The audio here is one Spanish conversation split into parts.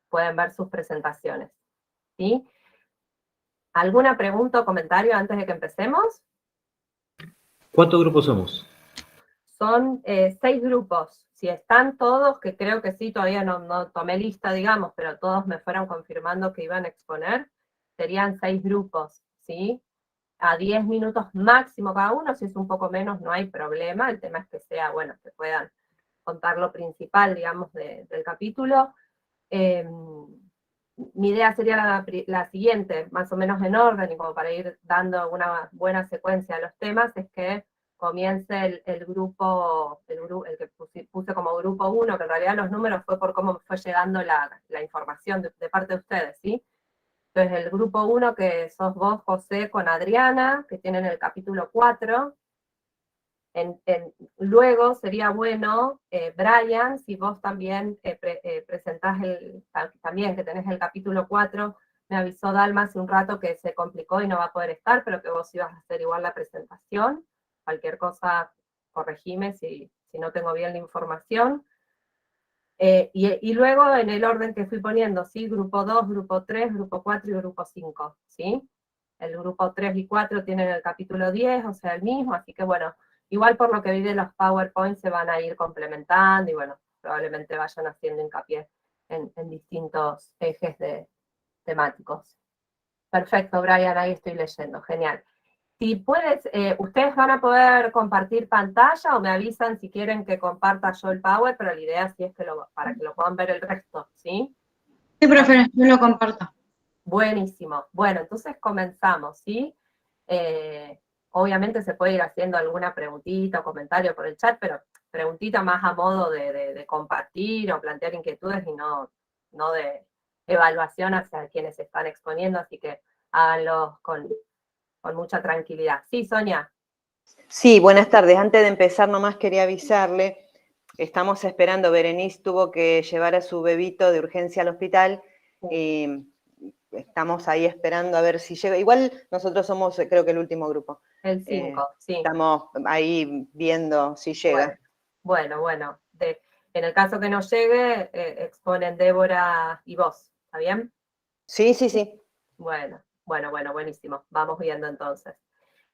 pueden ver sus presentaciones, ¿sí? ¿Alguna pregunta o comentario antes de que empecemos? ¿Cuántos grupos somos? Son 6 grupos. Si están todos, que creo que sí, todavía no tomé lista, digamos, pero todos me fueron confirmando que iban a exponer, serían 6 grupos, ¿sí? A 10 minutos máximo cada uno, si es un poco menos no hay problema, el tema es que sea, bueno, que puedan contar lo principal, digamos, del capítulo. Mi idea sería la siguiente, más o menos en orden, y como para ir dando una buena secuencia a los temas, es que comience el grupo, el que puse como grupo 1, que en realidad los números fue por cómo fue llegando la información de parte de ustedes, ¿sí? Entonces el grupo 1, que sos vos, José, con Adriana, que tienen el capítulo 4, luego sería bueno, Brian, si vos también presentás también que tenés el capítulo 4, me avisó Dalma hace un rato que se complicó y no va a poder estar, pero que vos ibas a hacer igual la presentación. Cualquier cosa, corregime si no tengo bien la información. Y luego en el orden que fui poniendo, ¿sí? Grupo 2, grupo 3, grupo 4 y grupo 5, ¿sí? El grupo 3 y 4 tienen el capítulo 10, o sea, el mismo, así que bueno, igual por lo que vi de los PowerPoint se van a ir complementando y bueno, probablemente vayan haciendo hincapié en distintos ejes temáticos. Perfecto, Brian, ahí estoy leyendo, genial. Si puedes, ustedes van a poder compartir pantalla o me avisan si quieren que comparta yo el Power, pero la idea sí es que para que lo puedan ver el resto, ¿sí? Sí, profe, yo lo comparto. Buenísimo. Bueno, entonces comenzamos, ¿sí? Obviamente se puede ir haciendo alguna preguntita o comentario por el chat, pero preguntita más a modo de compartir o plantear inquietudes y no de evaluación hacia quienes están exponiendo, así que háganlo con mucha tranquilidad. Sí, Sonia. Sí, buenas tardes. Antes de empezar, nomás quería avisarle, estamos esperando, Berenice tuvo que llevar a su bebito de urgencia al hospital, estamos ahí esperando a ver si llega. Igual nosotros somos, creo que el último grupo. El 5, sí. Estamos ahí viendo si llega. Bueno. En el caso que no llegue, exponen Débora y vos, ¿está bien? Sí. Bueno, buenísimo. Vamos viendo entonces.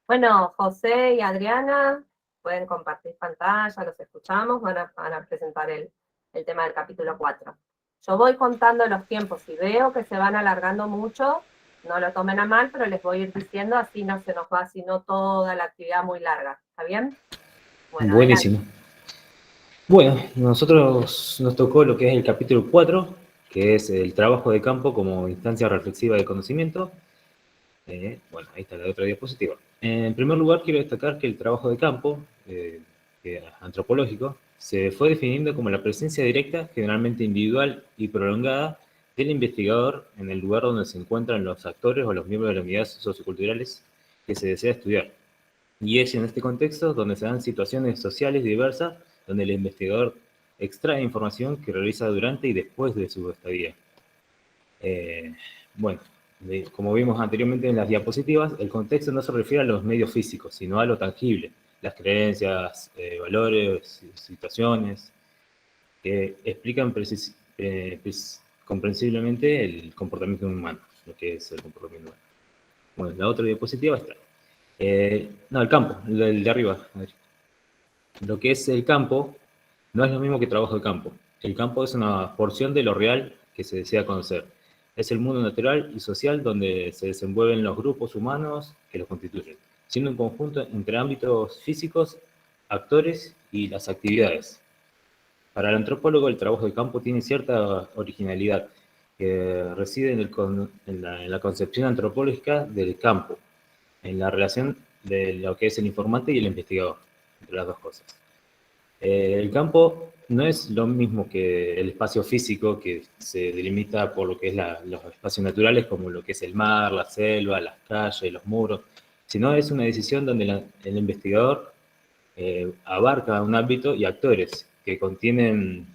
Bueno, José y Adriana pueden compartir pantalla, los escuchamos, van a presentar el tema del capítulo 4. Yo voy contando los tiempos, si veo que se van alargando mucho, no lo tomen a mal, pero les voy a ir diciendo, así no se nos va, sino toda la actividad muy larga, ¿está bien? Bueno, buenísimo. Adelante. Bueno, nosotros nos tocó lo que es el capítulo 4, que es el trabajo de campo como instancia reflexiva de conocimiento. Bueno, ahí está la otra diapositiva. En primer lugar, quiero destacar que el trabajo de campo, antropológico, se fue definiendo como la presencia directa, generalmente individual y prolongada, del investigador en el lugar donde se encuentran los actores o los miembros de las unidades socioculturales que se desea estudiar. Y es en este contexto donde se dan situaciones sociales diversas, donde el investigador extrae información que realiza durante y después de su estadía. Bueno, como vimos anteriormente en las diapositivas, el contexto no se refiere a los medios físicos, sino a lo tangible, las creencias, valores, situaciones, que explican comprensiblemente el comportamiento humano, lo que es el comportamiento humano. Bueno, la otra diapositiva está. El campo, el de arriba. Lo que es el campo no es lo mismo que trabajo de campo. El campo es una porción de lo real que se desea conocer. Es el mundo natural y social donde se desenvuelven los grupos humanos que los constituyen, siendo un conjunto entre ámbitos físicos, actores y las actividades. Para el antropólogo, el trabajo de campo tiene cierta originalidad, que reside en la concepción antropológica del campo, en la relación de lo que es el informante y el investigador, entre las dos cosas. El campo no es lo mismo que el espacio físico que se delimita por lo que es los espacios naturales como lo que es el mar, la selva, las calles, los muros, sino es una decisión donde el investigador abarca un ámbito y actores que contienen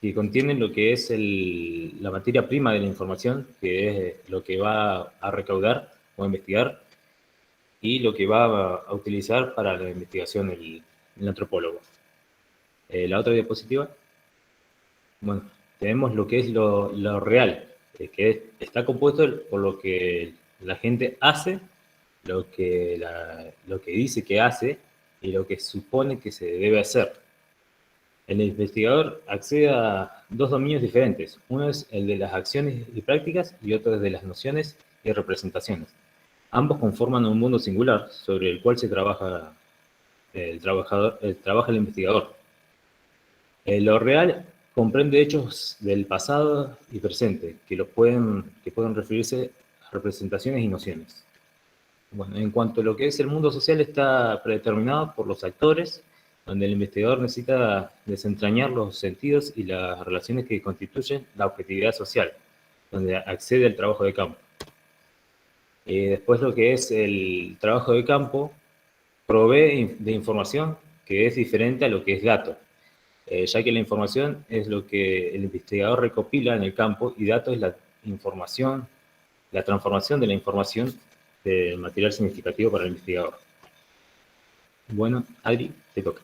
lo que es la materia prima de la información, que es lo que va a recaudar o a investigar, y lo que va a utilizar para la investigación el antropólogo. La otra diapositiva. Bueno, tenemos lo que es lo real, que está compuesto por lo que la gente hace, lo que dice que hace y lo que supone que se debe hacer. El investigador accede a dos dominios diferentes. Uno es el de las acciones y prácticas y otro es de las nociones y representaciones. Ambos conforman un mundo singular sobre el cual se trabaja trabaja el investigador. Lo real comprende hechos del pasado y presente que pueden referirse a representaciones y nociones. Bueno, en cuanto a lo que es el mundo social, está predeterminado por los actores, donde el investigador necesita desentrañar los sentidos y las relaciones que constituyen la objetividad social, donde accede al trabajo de campo. Después lo que es el trabajo de campo provee de información que es diferente a lo que es dato, ya que la información es lo que el investigador recopila en el campo y dato es la información, la transformación de la información de material significativo para el investigador. Bueno, Adri, te toca.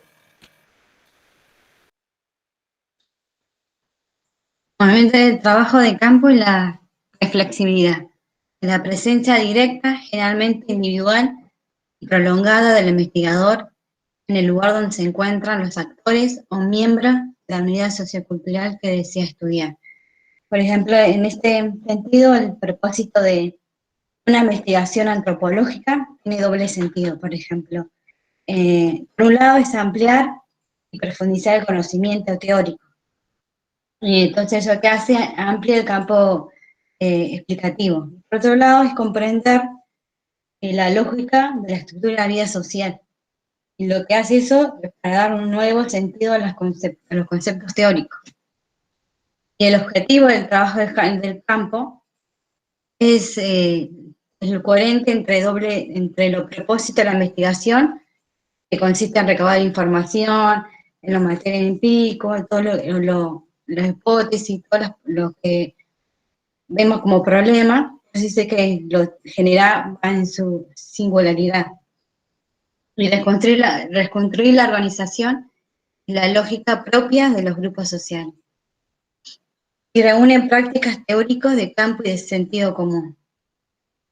Normalmente el trabajo de campo y la flexibilidad. La presencia directa, generalmente individual y prolongada del investigador en el lugar donde se encuentran los actores o miembros de la unidad sociocultural que desea estudiar. Por ejemplo, en este sentido, el propósito de una investigación antropológica tiene doble sentido, por ejemplo. Por un lado es ampliar y profundizar el conocimiento teórico. Y entonces eso que hace amplía el campo explicativo. Por otro lado es comprender la lógica de la estructura de la vida social. Y lo que hace eso es para dar un nuevo sentido a los conceptos teóricos. Y el objetivo del trabajo del campo es el coherente entre lo propósito de la investigación, que consiste en recabar información, en lo material empírico, en todo las hipótesis, todo lo que vemos como problema, así sé que lo genera en su singularidad. Y reconstruir la organización y la lógica propia de los grupos sociales. Y reúnen prácticas teóricas de campo y de sentido común.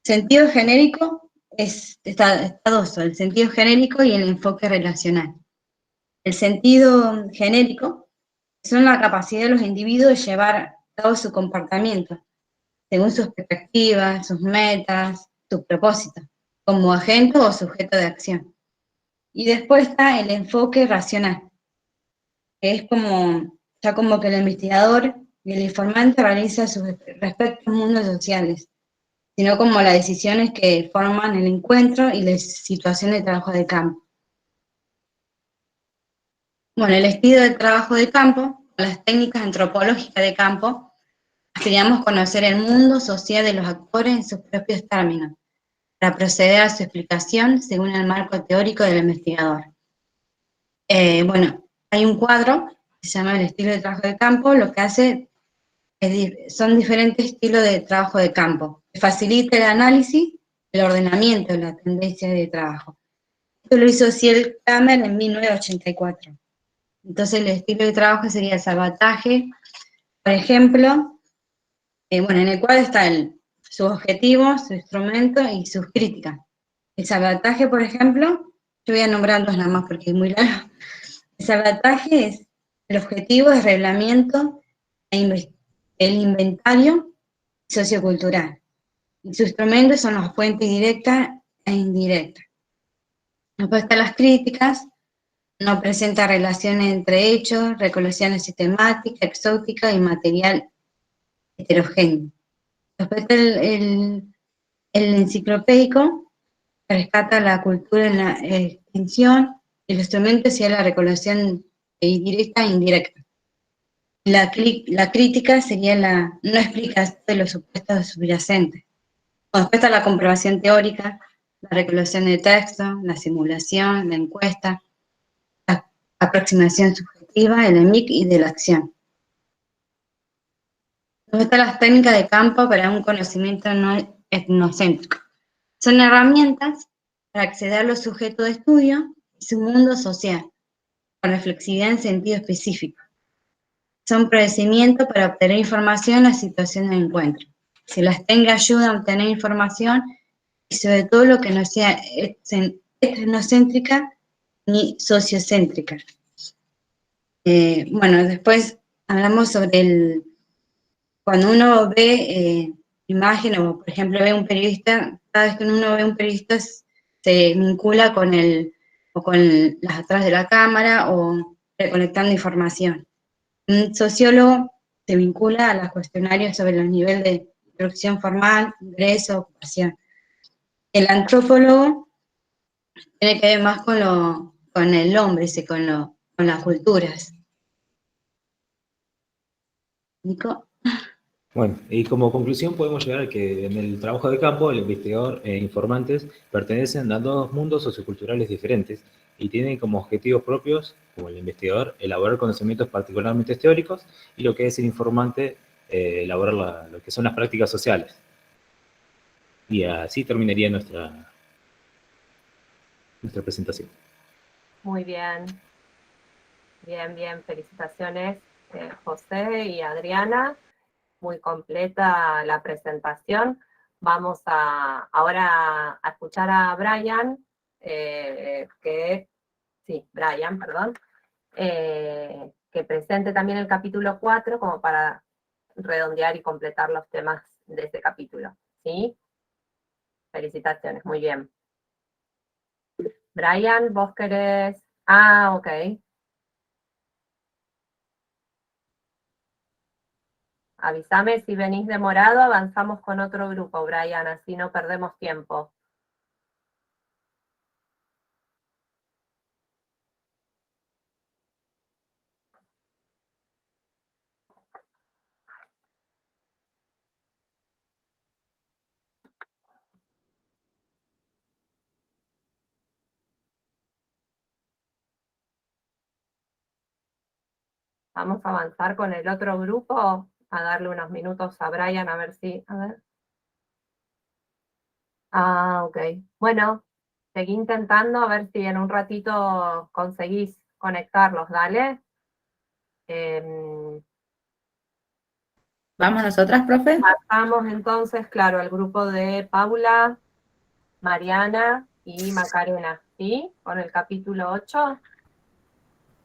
Sentido genérico está dos, el sentido genérico y el enfoque relacional. El sentido genérico son la capacidad de los individuos de llevar a cabo su comportamiento, según sus expectativas, sus metas, sus propósitos, como agente o sujeto de acción. Y después está el enfoque racional, que es como que el investigador y el informante realiza sus respectivos mundos sociales, sino como las decisiones que forman el encuentro y la situación de trabajo de campo. Bueno, el estilo de trabajo de campo, las técnicas antropológicas de campo, queríamos conocer el mundo social de los actores en sus propios términos, para proceder a su explicación según el marco teórico del investigador. Bueno, hay un cuadro que se llama el estilo de trabajo de campo, lo que hace son diferentes estilos de trabajo de campo, que facilita el análisis, el ordenamiento, la tendencia de trabajo. Esto lo hizo Ciel Kramer en 1984. Entonces el estilo de trabajo sería el salvataje, por ejemplo, bueno, en el cual está su objetivo, su instrumento y sus críticas. El salvataje, por ejemplo, yo voy a nombrar dos nada más porque es muy largo. El salvataje es, el objetivo es reglamiento el inventario sociocultural. Y sus instrumentos son las fuentes directas e indirectas. Después están las críticas, no presenta relaciones entre hechos, recolecciones sistemáticas, exóticas y material heterogéneo. Después está el enciclopédico, que rescata la cultura en la extinción, y los instrumentos y la recolección directa e indirecta. La crítica sería la no explicación de los supuestos subyacentes. Después está la comprobación teórica, la recolección de texto, la simulación, la encuesta, la aproximación subjetiva, el EMIC y de la acción. Después están las técnicas de campo para un conocimiento no etnocéntrico. Son herramientas para acceder a los sujetos de estudio y su mundo social, con reflexividad en sentido específico. son procedimientos para obtener información en las situaciones de encuentro. Si las tenga ayuda a obtener información y sobre todo lo que no sea etnocéntrica ni sociocéntrica. Bueno, después hablamos sobre cuando uno ve imagen o, por ejemplo, ve un periodista, cada vez que uno ve un periodista se vincula con las atrás de la cámara o recolectando información. Un sociólogo se vincula a los cuestionarios sobre los niveles de instrucción formal, ingreso, ocupación. El antropólogo tiene que ver más con el hombre, con las culturas. Nico. Bueno, y como conclusión podemos llegar a que en el trabajo de campo el investigador e informantes pertenecen a dos mundos socioculturales diferentes y tienen como objetivos propios, como el investigador, elaborar conocimientos particularmente teóricos y lo que es el informante, elaborar lo que son las prácticas sociales. Y así terminaría nuestra presentación. Muy bien. Bien, bien. Felicitaciones, José y Adriana. Muy completa la presentación. Vamos ahora a escuchar a Brian, Brian, perdón, que presente también el capítulo 4 como para redondear y completar los temas de este capítulo. ¿Sí? Felicitaciones, muy bien. Brian, vos querés... Ah, ok. Avísame si venís demorado, avanzamos con otro grupo, Brian, así no perdemos tiempo. Vamos a avanzar con el otro grupo, a darle unos minutos a Brian, a ver si... A ver. Ah, ok. Bueno, seguí intentando, a ver si en un ratito conseguís conectarlos, dale. ¿Vamos nosotras, profe? Pasamos entonces, claro, al grupo de Paula, Mariana y Macarena, ¿sí? Con el capítulo 8.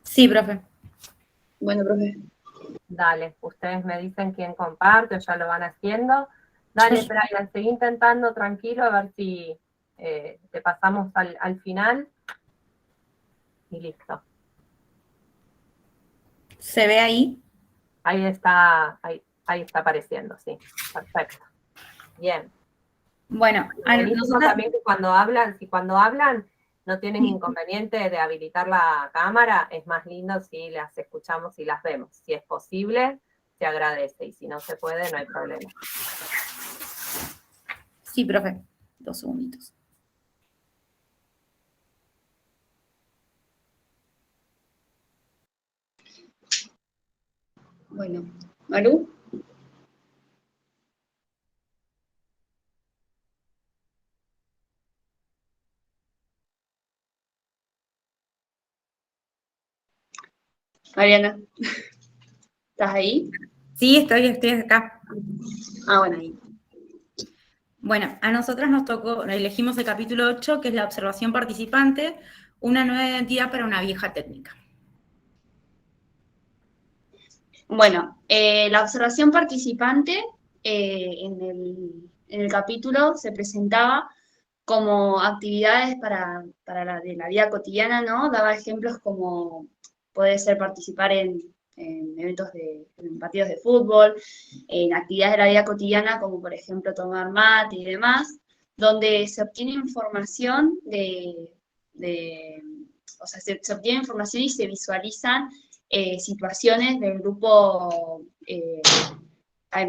Sí, profe. Bueno, profe. Dale, ustedes me dicen quién comparte o ya lo van haciendo. Dale, Brian, seguí intentando tranquilo a ver si te pasamos al final. Y listo. ¿Se ve ahí? Ahí está apareciendo, sí. Perfecto. Bien. Bueno, Buenísimo también que cuando hablan, no tienen inconveniente de habilitar la cámara, es más lindo si las escuchamos y las vemos. Si es posible, se agradece, y si no se puede, no hay problema. Sí, profe. 2 segunditos. Bueno, Maru. Mariana, ¿estás ahí? Sí, estoy acá. Ah, bueno, ahí. Bueno, a nosotras nos tocó, elegimos el capítulo 8, que es la observación participante, una nueva identidad para una vieja técnica. Bueno, la observación participante en el capítulo se presentaba como actividades para de la vida cotidiana, ¿no? Daba ejemplos como puede ser participar en eventos en partidos de fútbol, en actividades de la vida cotidiana, como por ejemplo tomar mate y demás, donde se obtiene información o sea, se obtiene información y se visualizan situaciones del grupo a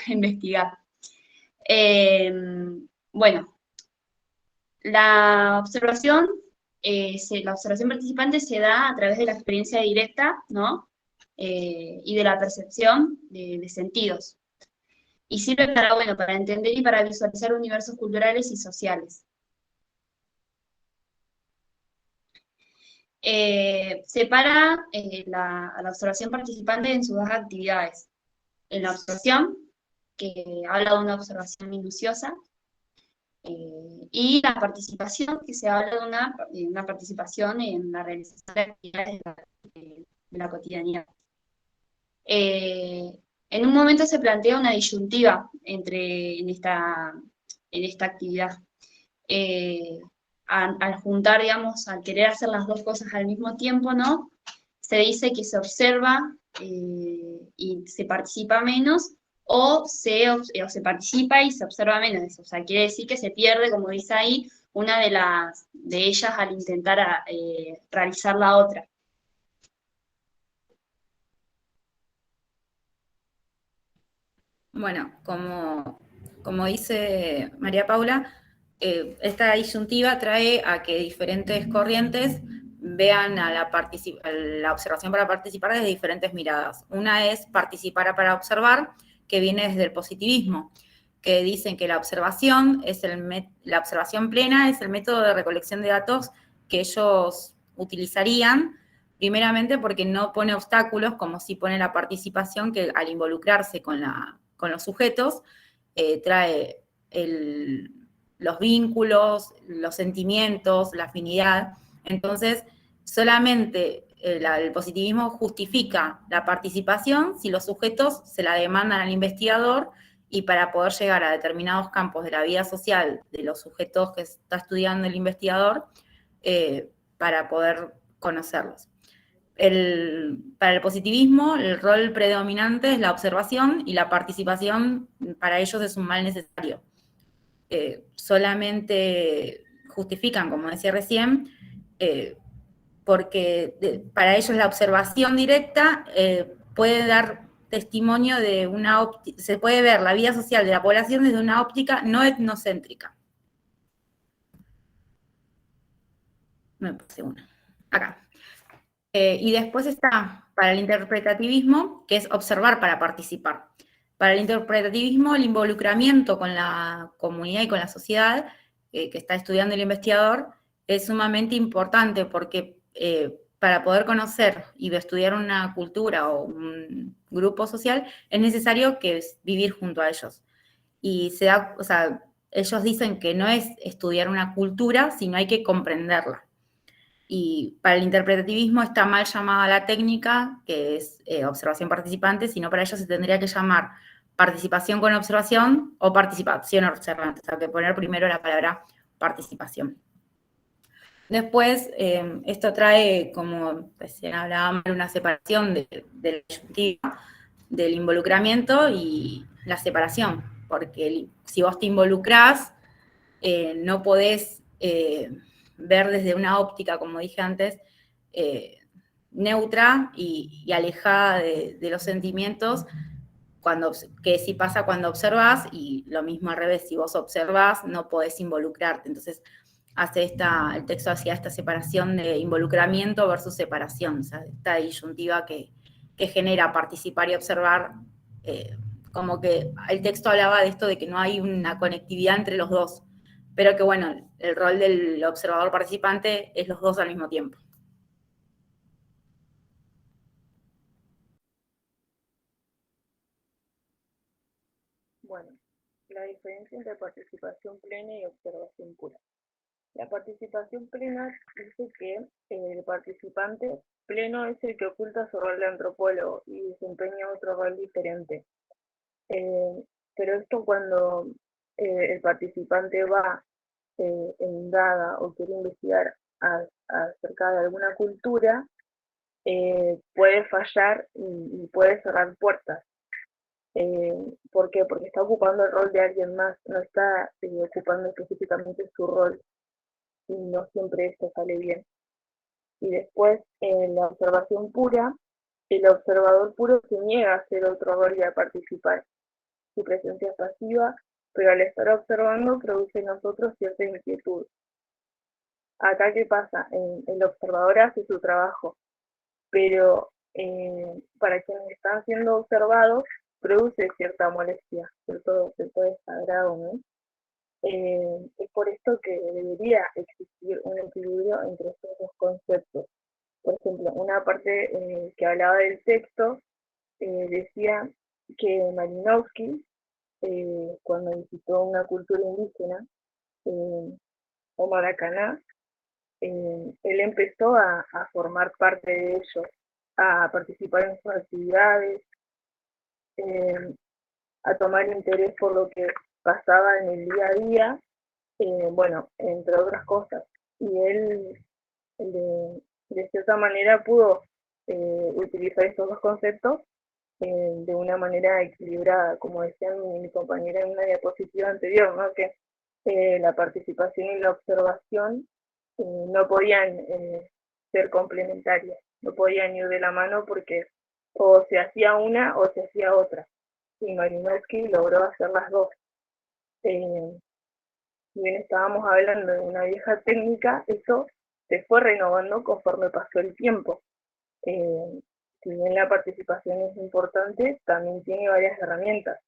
investigar. Bueno, la observación participante se da a través de la experiencia directa, ¿no? Y de la percepción de sentidos. Y sirve para entender y para visualizar universos culturales y sociales. separa a la observación participante en sus dos actividades. En la observación, que habla de una observación minuciosa, y la participación, que se habla de una participación en la realización de actividades de la cotidianidad. En un momento se plantea una disyuntiva en esta actividad. Al juntar, digamos, al querer hacer las dos cosas al mismo tiempo, ¿no? Se dice que se observa y se participa menos, o se participa y se observa menos. O sea, quiere decir que se pierde, como dice ahí, una de ellas al intentar realizar la otra. Bueno, como dice María Paula, esta disyuntiva trae a que diferentes corrientes vean a la observación para participar desde diferentes miradas. Una es participar para observar, que viene desde el positivismo, que dicen que la observación plena es el método de recolección de datos que ellos utilizarían, primeramente porque no pone obstáculos, como sí pone la participación, que al involucrarse con los sujetos, trae los vínculos, los sentimientos, la afinidad. Entonces, solamente el positivismo justifica la participación si los sujetos se la demandan al investigador, y para poder llegar a determinados campos de la vida social de los sujetos que está estudiando el investigador, para poder conocerlos. Para el positivismo, el rol predominante es la observación, y la participación para ellos es un mal necesario. Solamente justifican, como decía recién, porque para ellos la observación directa puede dar testimonio de se puede ver la vida social de la población desde una óptica no etnocéntrica. Me puse una. Acá. Y después está para el interpretativismo, que es observar para participar. Para el interpretativismo, el involucramiento con la comunidad y con la sociedad que está estudiando el investigador es sumamente importante, porque para poder conocer y estudiar una cultura o un grupo social, es necesario vivir junto a ellos. Y ellos dicen que no es estudiar una cultura, sino hay que comprenderla. Y para el interpretativismo está mal llamada la técnica, que es observación participante, sino para ellos se tendría que llamar participación con observación o participación observante. O sea, que poner primero la palabra participación. Después, esto trae, como recién hablábamos, una separación de la disyuntiva, del involucramiento y la separación, porque si vos te involucrás, no podés ver desde una óptica, como dije antes, neutra y alejada de los sentimientos, que sí pasa cuando observás, y lo mismo al revés, si vos observás, no podés involucrarte. Entonces, el texto hacía esta separación de involucramiento versus separación, o sea, esta disyuntiva que genera participar y observar, como que el texto hablaba de esto de que no hay una conectividad entre los dos, pero que bueno, el rol del observador participante es los dos al mismo tiempo. Bueno, la diferencia entre participación plena y observación pura. La participación plena dice que el participante pleno es el que oculta su rol de antropólogo y desempeña otro rol diferente. Pero esto cuando el participante va indaga o quiere investigar acerca de alguna cultura, puede fallar y puede cerrar puertas. ¿Por qué? Porque está ocupando el rol de alguien más, no está ocupando específicamente su rol, y no siempre esto sale bien. Y después, en la observación pura, el observador puro se niega a hacer otro rol y a participar. Su presencia es pasiva, pero al estar observando produce en nosotros cierta inquietud. Acá, ¿qué pasa? El observador hace su trabajo, pero para quienes están siendo observados produce cierta molestia, cierto desagrado, ¿no? Es por esto que debería existir un equilibrio entre estos dos conceptos, Por ejemplo, una parte que hablaba del texto decía que Malinowski, cuando visitó una cultura indígena, o Maracaná, él empezó a formar parte de ellos, a participar en sus actividades, a tomar interés por lo que pasaba en el día a día, bueno, entre otras cosas. Y él de cierta manera pudo utilizar estos dos conceptos de una manera equilibrada, como decía mi compañera en una diapositiva anterior, ¿no? Que la participación y la observación no podían ser complementarias, no podían ir de la mano porque o se hacía una o se hacía otra. Y Malinowski logró hacer las dos. Si bien estábamos hablando de una vieja técnica, eso se fue renovando conforme pasó el tiempo. Si bien la participación es importante, también tiene varias herramientas,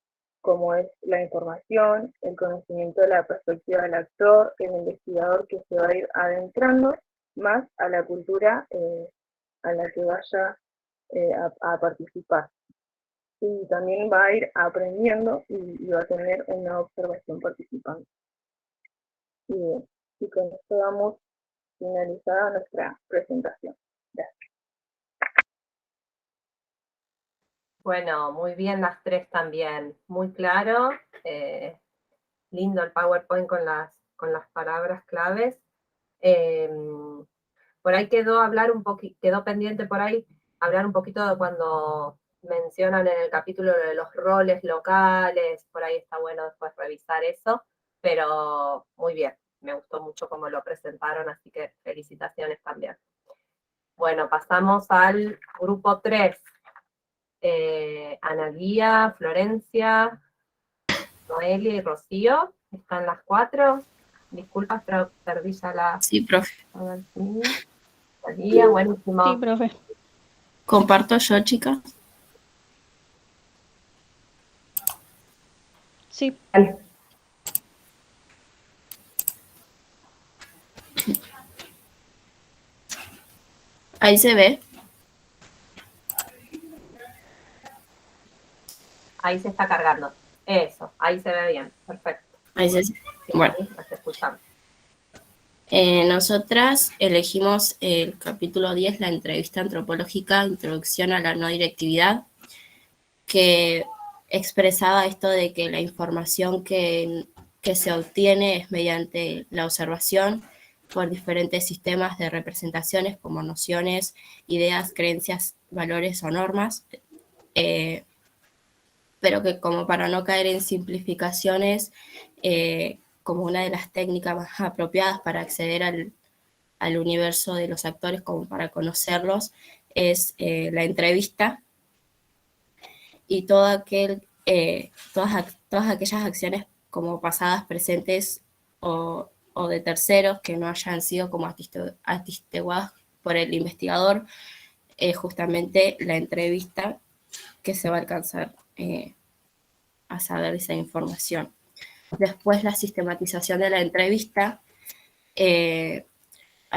como es la información, el conocimiento de la perspectiva del actor, el investigador que se va a ir adentrando más a la cultura a la que vaya a participar. Y también va a ir aprendiendo y va a tener una observación participante. Y con esto damos finalizada nuestra presentación. Gracias. Bueno, muy bien las tres también, muy claro, lindo el PowerPoint con las palabras claves. Por ahí quedó pendiente por ahí hablar un poquito de cuando mencionan en el capítulo de los roles locales, por ahí está bueno después revisar eso, pero muy bien, me gustó mucho cómo lo presentaron, así que felicitaciones también. Bueno, pasamos al grupo 3. Analía, Florencia, Noelia y Rocío, están las 4. Disculpas, pero perdí ya la... Sí, profe. A ver, sí. Analía, buenísimo. Sí, profe. ¿Comparto yo, chicas? Sí. Dale. Ahí se ve. Ahí se está cargando. Eso, ahí se ve bien. Perfecto. Ahí se... Sí, Bueno. ahí nos escuchamos. Nosotras elegimos el capítulo 10, la entrevista antropológica, introducción a la no directividad, que expresaba esto de que la información que se obtiene es mediante la observación por diferentes sistemas de representaciones como nociones, ideas, creencias, valores o normas, pero que como para no caer en simplificaciones, como una de las técnicas más apropiadas para acceder al universo de los actores, como para conocerlos, es la entrevista y todas aquellas acciones como pasadas, presentes o de terceros que no hayan sido como atestiguadas por el investigador, justamente la entrevista que se va a alcanzar a saber esa información. Después, la sistematización de la entrevista. Hay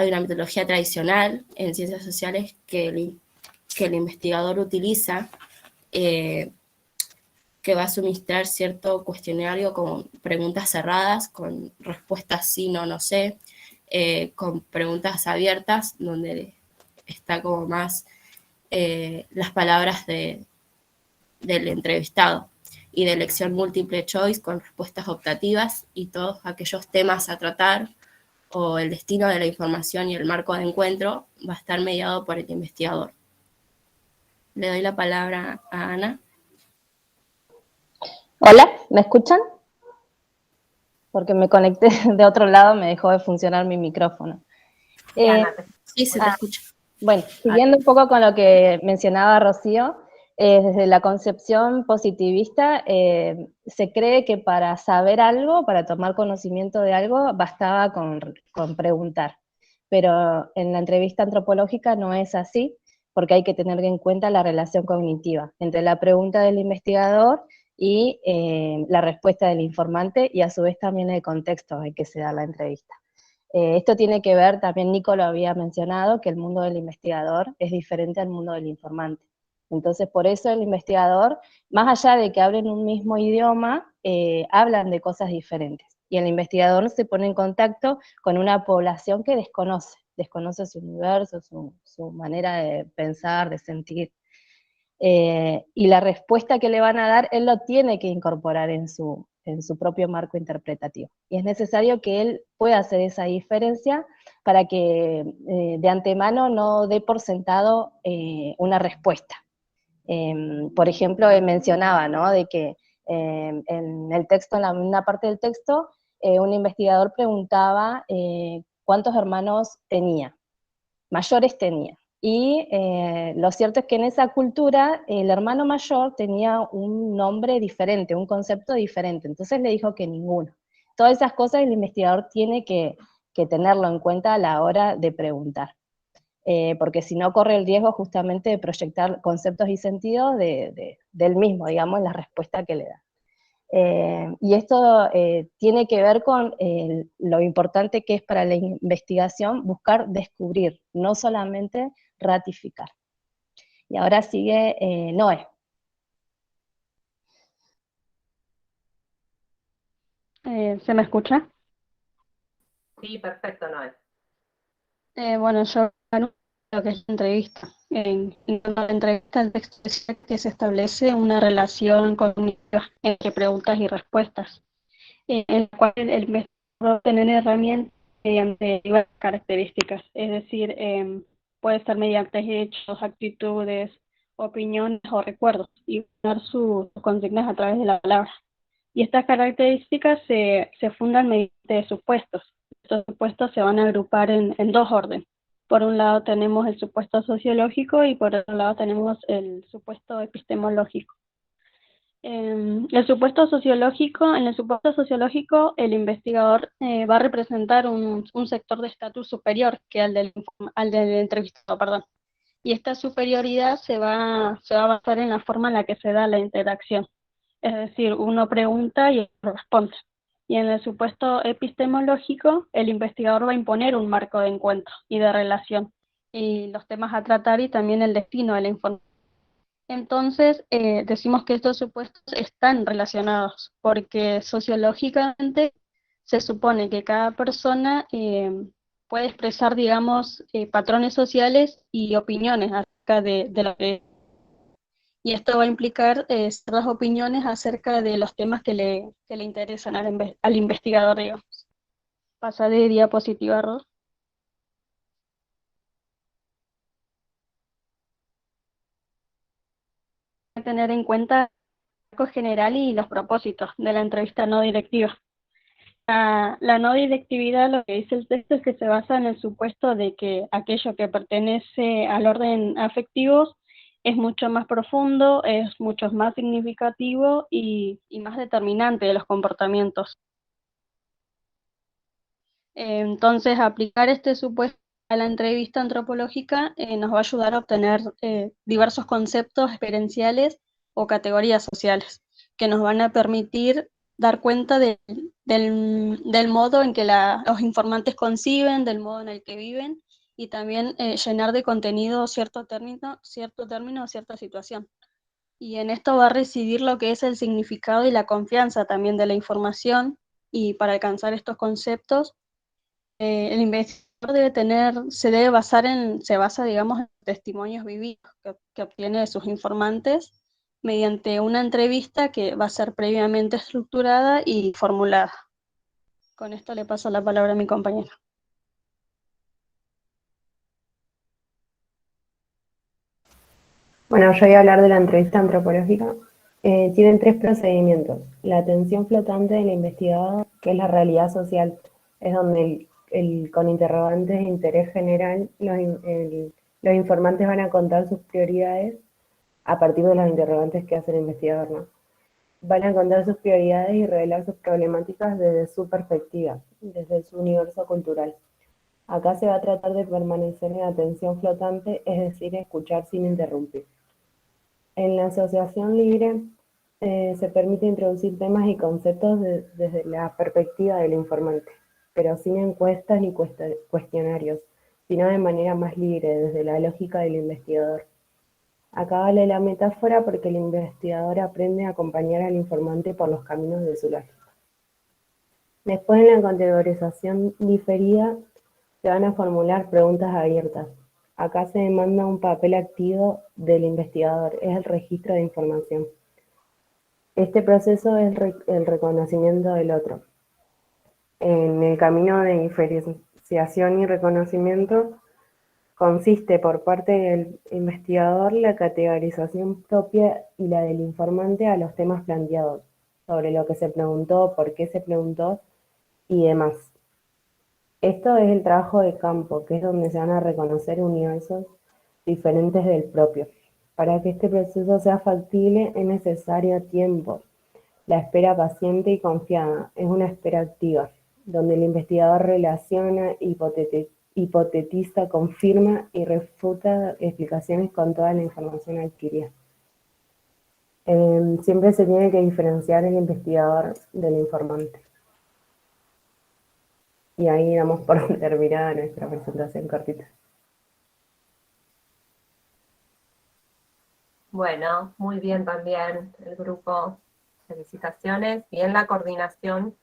una metodología tradicional en ciencias sociales que el investigador utiliza, que va a suministrar cierto cuestionario con preguntas cerradas, con respuestas sí, no, no sé, con preguntas abiertas, donde está como más las palabras del entrevistado, y de elección múltiple choice con respuestas optativas y todos aquellos temas a tratar o el destino de la información y el marco de encuentro va a estar mediado por el investigador. Le doy la palabra a Ana. Hola, ¿me escuchan? Porque me conecté de otro lado, me dejó de funcionar mi micrófono. Sí, se te escucha. Bueno, siguiendo un poco con lo que mencionaba Rocío, desde la concepción positivista, se cree que para saber algo, para tomar conocimiento de algo, bastaba con preguntar. Pero en la entrevista antropológica no es así, porque hay que tener en cuenta la relación cognitiva entre la pregunta del investigador y la respuesta del informante, y a su vez también el contexto en que se da la entrevista. Esto tiene que ver, también Nico lo había mencionado, que el mundo del investigador es diferente al mundo del informante. Entonces, por eso el investigador, más allá de que hablen un mismo idioma, hablan de cosas diferentes. Y el investigador se pone en contacto con una población que desconoce su universo, su manera de pensar, de sentir. Y la respuesta que le van a dar, él lo tiene que incorporar en su propio marco interpretativo. Y es necesario que él pueda hacer esa diferencia para que de antemano no dé por sentado una respuesta. Por ejemplo, él mencionaba, ¿no?, de que en el texto, en una parte del texto, un investigador preguntaba cuántos hermanos tenía, mayores tenía. Y lo cierto es que en esa cultura el hermano mayor tenía un nombre diferente, un concepto diferente, entonces le dijo que ninguno. Todas esas cosas el investigador tiene que tenerlo en cuenta a la hora de preguntar. Porque si no corre el riesgo justamente de proyectar conceptos y sentidos del mismo, digamos, en la respuesta que le da. Y esto tiene que ver con lo importante que es para la investigación buscar descubrir, no solamente ratificar. Y ahora sigue Noé. ¿Se me escucha? Sí, perfecto, Noel. Bueno, yo anuncio lo que es la entrevista. En la entrevista, el texto dice que se establece una relación cognitiva entre preguntas y respuestas, en la cual el investigador va a tener herramientas mediante diversas características, es decir, puede ser mediante hechos, actitudes, opiniones o recuerdos, y dar sus consignas a través de la palabra. Y estas características se fundan mediante supuestos. Estos supuestos se van a agrupar en dos órdenes. Por un lado tenemos el supuesto sociológico y por otro lado tenemos el supuesto epistemológico. En el supuesto sociológico, el investigador va a representar un sector de estatus superior que al del entrevistado, perdón. Y esta superioridad se va a basar en la forma en la que se da la interacción. Es decir, uno pregunta y otro responde. Y en el supuesto epistemológico, el investigador va a imponer un marco de encuentro y de relación, y los temas a tratar y también el destino de la información. Entonces, decimos que estos supuestos están relacionados, porque sociológicamente se supone que cada persona puede expresar, digamos, patrones sociales y opiniones acerca de lo que... Y esto va a implicar ciertas opiniones acerca de los temas que le interesan al investigador, digamos. Pasa de diapositiva, Ros. Hay que tener en cuenta el marco general y los propósitos de la entrevista no directiva. La no directividad, lo que dice el texto, es que se basa en el supuesto de que aquello que pertenece al orden afectivo es mucho más profundo, es mucho más significativo y más determinante de los comportamientos. Entonces, aplicar este supuesto a la entrevista antropológica nos va a ayudar a obtener diversos conceptos experienciales o categorías sociales que nos van a permitir dar cuenta del modo en que los informantes conciben, del modo en el que viven, y también llenar de contenido cierto término o cierta situación. Y en esto va a residir lo que es el significado y la confianza también de la información, y para alcanzar estos conceptos, el investigador se basa, digamos, en testimonios vividos que obtiene de sus informantes mediante una entrevista que va a ser previamente estructurada y formulada. Con esto le paso la palabra a mi compañero. Bueno, yo voy a hablar de la entrevista antropológica. Tienen tres procedimientos. La atención flotante del investigador, que es la realidad social, es donde con interrogantes de interés general los informantes van a contar sus prioridades a partir de los interrogantes que hace el investigador, ¿no? Van a contar sus prioridades y revelar sus problemáticas desde su perspectiva, desde su universo cultural. Acá se va a tratar de permanecer en atención flotante, es decir, escuchar sin interrumpir. En la asociación libre se permite introducir temas y conceptos desde la perspectiva del informante. pero sin encuestas ni cuestionarios, sino de manera más libre, desde la lógica del investigador. Acá vale la metáfora porque el investigador aprende a acompañar al informante por los caminos de su lógica. Después, en la categorización diferida, se van a formular preguntas abiertas. Acá se demanda un papel activo del investigador, es el registro de información. Este proceso es el reconocimiento del otro. En el camino de diferenciación y reconocimiento consiste por parte del investigador la categorización propia y la del informante a los temas planteados, sobre lo que se preguntó, por qué se preguntó y demás. Esto es el trabajo de campo, que es donde se van a reconocer universos diferentes del propio. Para que este proceso sea factible es necesario tiempo. La espera paciente y confiada es una espera activa, donde el investigador relaciona, hipotetiza, confirma y refuta explicaciones con toda la información adquirida. Siempre se tiene que diferenciar el investigador del informante. Y ahí damos por terminada nuestra presentación cortita. Bueno, muy bien también el grupo. Felicitaciones. Bien la coordinación.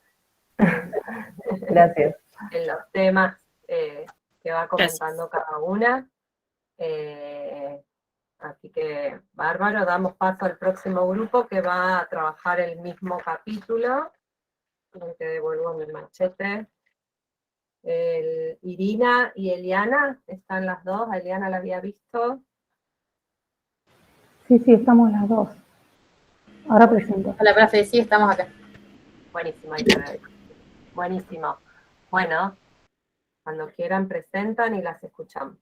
Gracias. En los temas que va comentando cada una. Así que, bárbaro, damos paso al próximo grupo que va a trabajar el mismo capítulo. Te devuelvo mi machete. Irina y Eliana, están las dos. A Eliana la había visto. Sí, estamos las dos. Ahora presento. Hola, profe, sí, estamos acá. Buenísimo, ahí te veo. Buenísimo. Bueno, cuando quieran presentan y las escuchamos.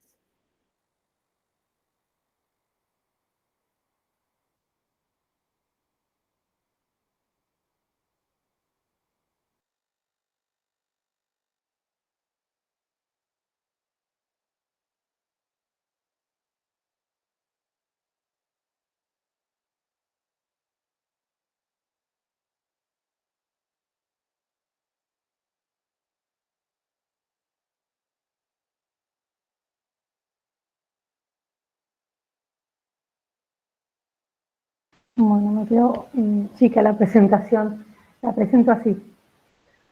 Bueno, me quedo chica la presentación. La presento así.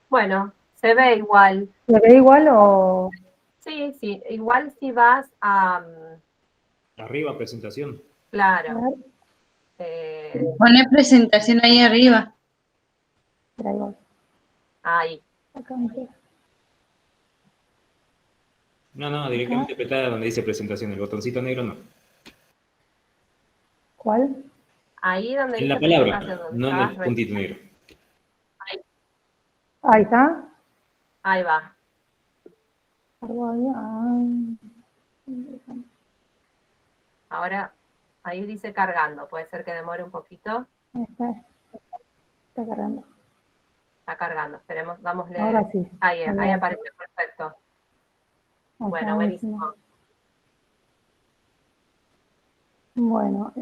Bueno, se ve igual. ¿Se ve igual o...? Sí, igual si vas a... Arriba, presentación. Claro. Poné presentación ahí arriba. Era igual. Ahí. Acá No, directamente apretada donde dice presentación, el botoncito negro no. ¿Cuál? Ahí donde En la dice palabra, presentación, no en el puntito negro. Ahí está. Ahí va. Ahora, ahí dice cargando. Puede ser que demore un poquito. Está cargando. Está cargando. Esperemos, dámosle. Ahora sí. Ahí aparece, perfecto. Bueno, buenísimo. Bueno,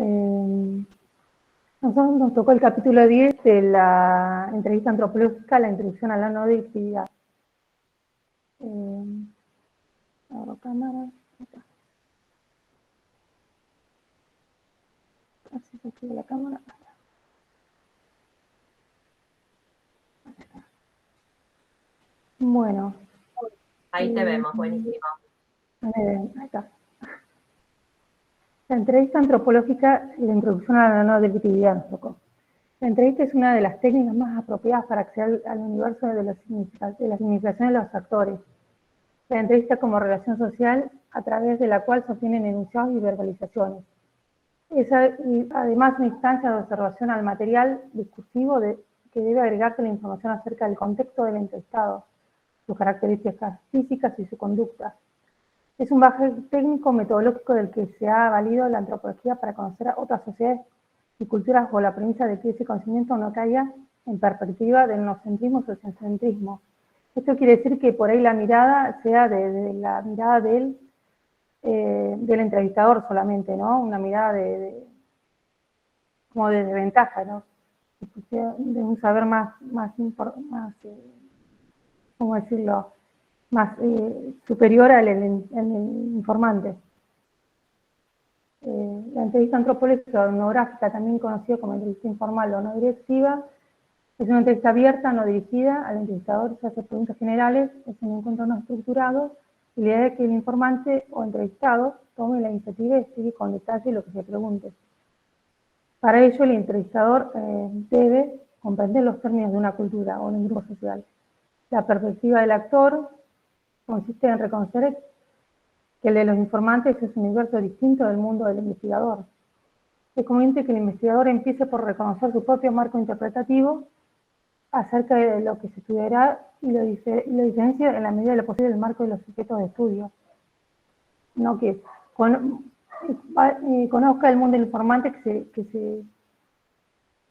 nosotros nos tocó el capítulo 10 de la entrevista antropológica, la introducción a la no directividad. Abro cámara. Acá. Así se activa la cámara. Bueno. Ahí te vemos, buenísimo. Ahí está. La entrevista antropológica y la introducción a la no directividad nos tocó. La entrevista es una de las técnicas más apropiadas para acceder al universo de la significación de los actores. La entrevista como relación social a través de la cual se obtienen enunciados y verbalizaciones. Es además una instancia de observación al material discursivo que debe agregarse la información acerca del contexto del entrevistado, sus características físicas y su conducta. Es un bagaje técnico metodológico del que se ha valido la antropología para conocer a otras sociedades y culturas bajo la premisa de que ese conocimiento no caiga en perspectiva del nocentrismo o sociocentrismo. Esto quiere decir que por ahí la mirada sea de la mirada del entrevistador solamente, ¿no? Una mirada como de desventaja, ¿no? De un saber más ¿cómo decirlo?, más superior al informante. La entrevista antropológica o etnográfica, también conocida como entrevista informal o no directiva, es una entrevista abierta, no dirigida. Al entrevistador se hace preguntas generales, es un encuentro no estructurado, y la idea es que el informante o entrevistado tome la iniciativa y explique con detalle lo que se pregunte. Para ello, el entrevistador debe comprender los términos de una cultura o de un grupo social. La perspectiva del actor consiste en reconocer que el de los informantes es un universo distinto del mundo del investigador. Es conveniente que el investigador empiece por reconocer su propio marco interpretativo acerca de lo que se estudiará y lo diferencia en la medida de lo posible del marco de los sujetos de estudio. No que conozca el mundo del informante,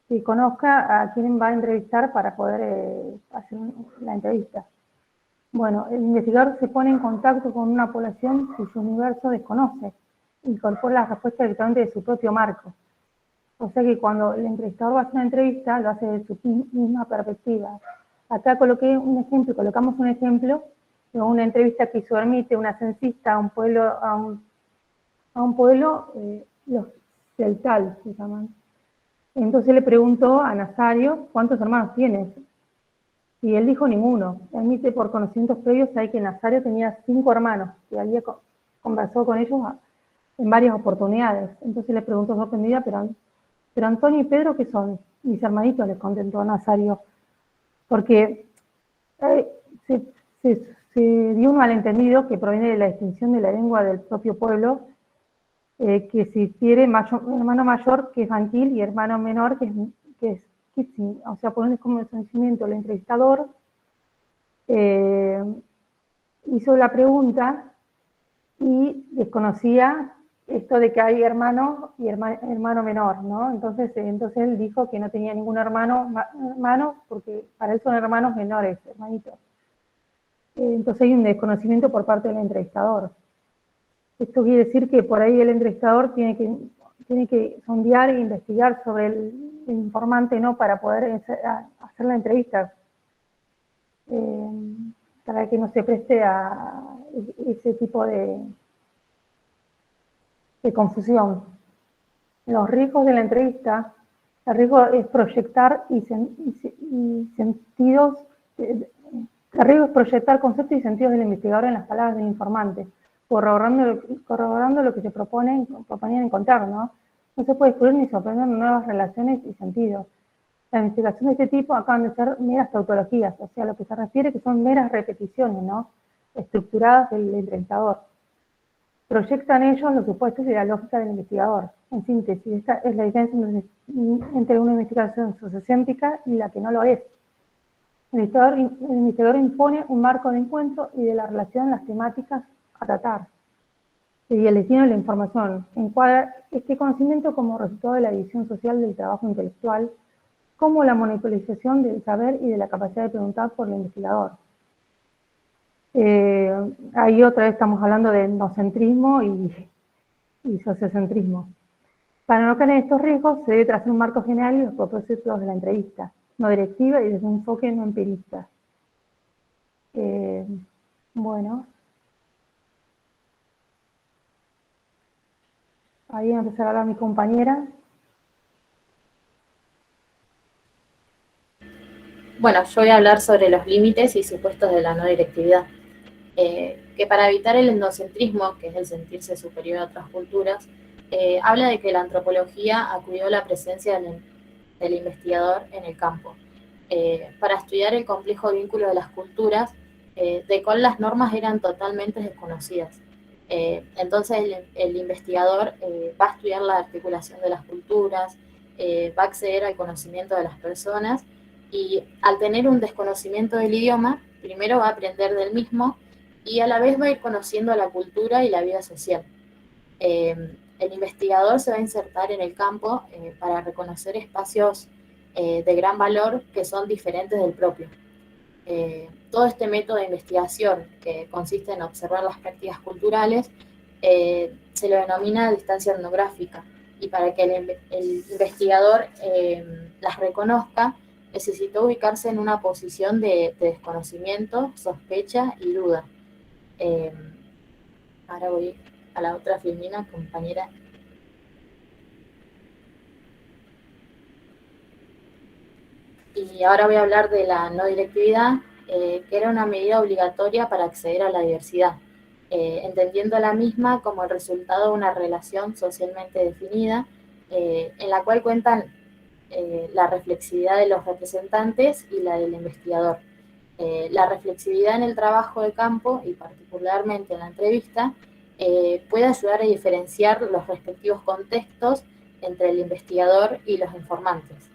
que conozca a quién va a entrevistar para poder hacer la entrevista. Bueno, el investigador se pone en contacto con una población cuyo universo desconoce y incorpora las respuestas directamente de su propio marco. O sea que cuando el entrevistador va a hacer una entrevista, lo hace desde su misma perspectiva. Acá colocamos un ejemplo de una entrevista que hizo Hermite, una censista, a un pueblo, los celtal se llaman. Entonces le preguntó a Nazario, ¿cuántos hermanos tienes? Y él dijo ninguno. Hermite, por conocimientos previos, sabe que Nazario tenía 5 hermanos, que había conversado con ellos en varias oportunidades. Entonces le preguntó sorprendida, pero Antonio y Pedro, ¿qué son? Mis hermanitos, les contestó Nazario. Porque se dio un malentendido que proviene de la distinción de la lengua del propio pueblo, que se refiere hermano mayor, que es Banquil, y hermano menor, que es Kitsin. O sea, por como desconocimiento, el entrevistador hizo la pregunta y desconocía esto de que hay hermano y hermano menor, ¿no? Entonces él dijo que no tenía ningún hermano, porque para él son hermanos menores, hermanitos. Entonces hay un desconocimiento por parte del entrevistador. Esto quiere decir que por ahí el entrevistador tiene que sondear e investigar sobre el informante, ¿no?, para poder hacer la entrevista, para que no se preste a ese tipo de confusión. Los riesgos de la entrevista, el riesgo es proyectar conceptos y sentidos del investigador en las palabras del informante, corroborando lo que se proponían encontrar, ¿no? No se puede excluir ni sorprender nuevas relaciones y sentidos. La investigación de este tipo acaban de ser meras tautologías, o sea, lo que se refiere que son meras repeticiones, ¿no?, estructuradas del entrevistador. Proyectan ellos los supuestos y la lógica del investigador. En síntesis, esta es la diferencia entre una investigación sociocéntrica y la que no lo es. El investigador impone un marco de encuentro y de la relación en las temáticas a tratar. Y el destino de la información encuadra este conocimiento como resultado de la división social del trabajo intelectual, como la monopolización del saber y de la capacidad de preguntar por el investigador. Ahí otra vez estamos hablando de etnocentrismo y sociocentrismo. Para no caer en estos riesgos, se debe trazar un marco general y los propósitos de la entrevista, no directiva y desde un enfoque no empirista. Bueno. Ahí va a empezar a hablar mi compañera. Bueno, yo voy a hablar sobre los límites y supuestos de la no directividad. Que para evitar el etnocentrismo, que es el sentirse superior a otras culturas, habla de que la antropología acudió a la presencia del investigador en el campo, para estudiar el complejo vínculo de las culturas, de cual las normas eran totalmente desconocidas. Entonces el investigador va a estudiar la articulación de las culturas, va a acceder al conocimiento de las personas, y al tener un desconocimiento del idioma, primero va a aprender del mismo y a la vez va a ir conociendo la cultura y la vida social. El investigador se va a insertar en el campo para reconocer espacios de gran valor que son diferentes del propio. Todo este método de investigación, que consiste en observar las prácticas culturales, se lo denomina distancia etnográfica, y para que el investigador las reconozca, necesitó ubicarse en una posición de desconocimiento, sospecha y duda. Ahora voy a la otra Filmina, compañera. Y ahora voy a hablar de la no directividad, que era una medida obligatoria para acceder a la diversidad, entendiendo la misma como el resultado de una relación socialmente definida, en la cual cuentan la reflexividad de los representantes y la del investigador. La reflexividad en el trabajo de campo, y particularmente en la entrevista, puede ayudar a diferenciar los respectivos contextos entre el investigador y los informantes.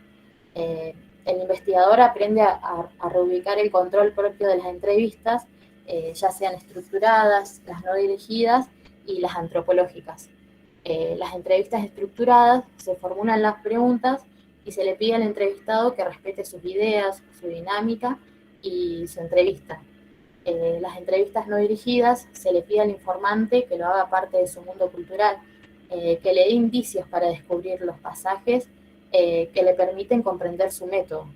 El investigador aprende a reubicar el control propio de las entrevistas, ya sean estructuradas, las no dirigidas y las antropológicas. Las entrevistas estructuradas se formulan las preguntas y se le pide al entrevistado que respete sus ideas, su dinámica y su entrevista. Las entrevistas no dirigidas se le pide al informante que lo haga parte de su mundo cultural, que le dé indicios para descubrir los pasajes que le permiten comprender su método.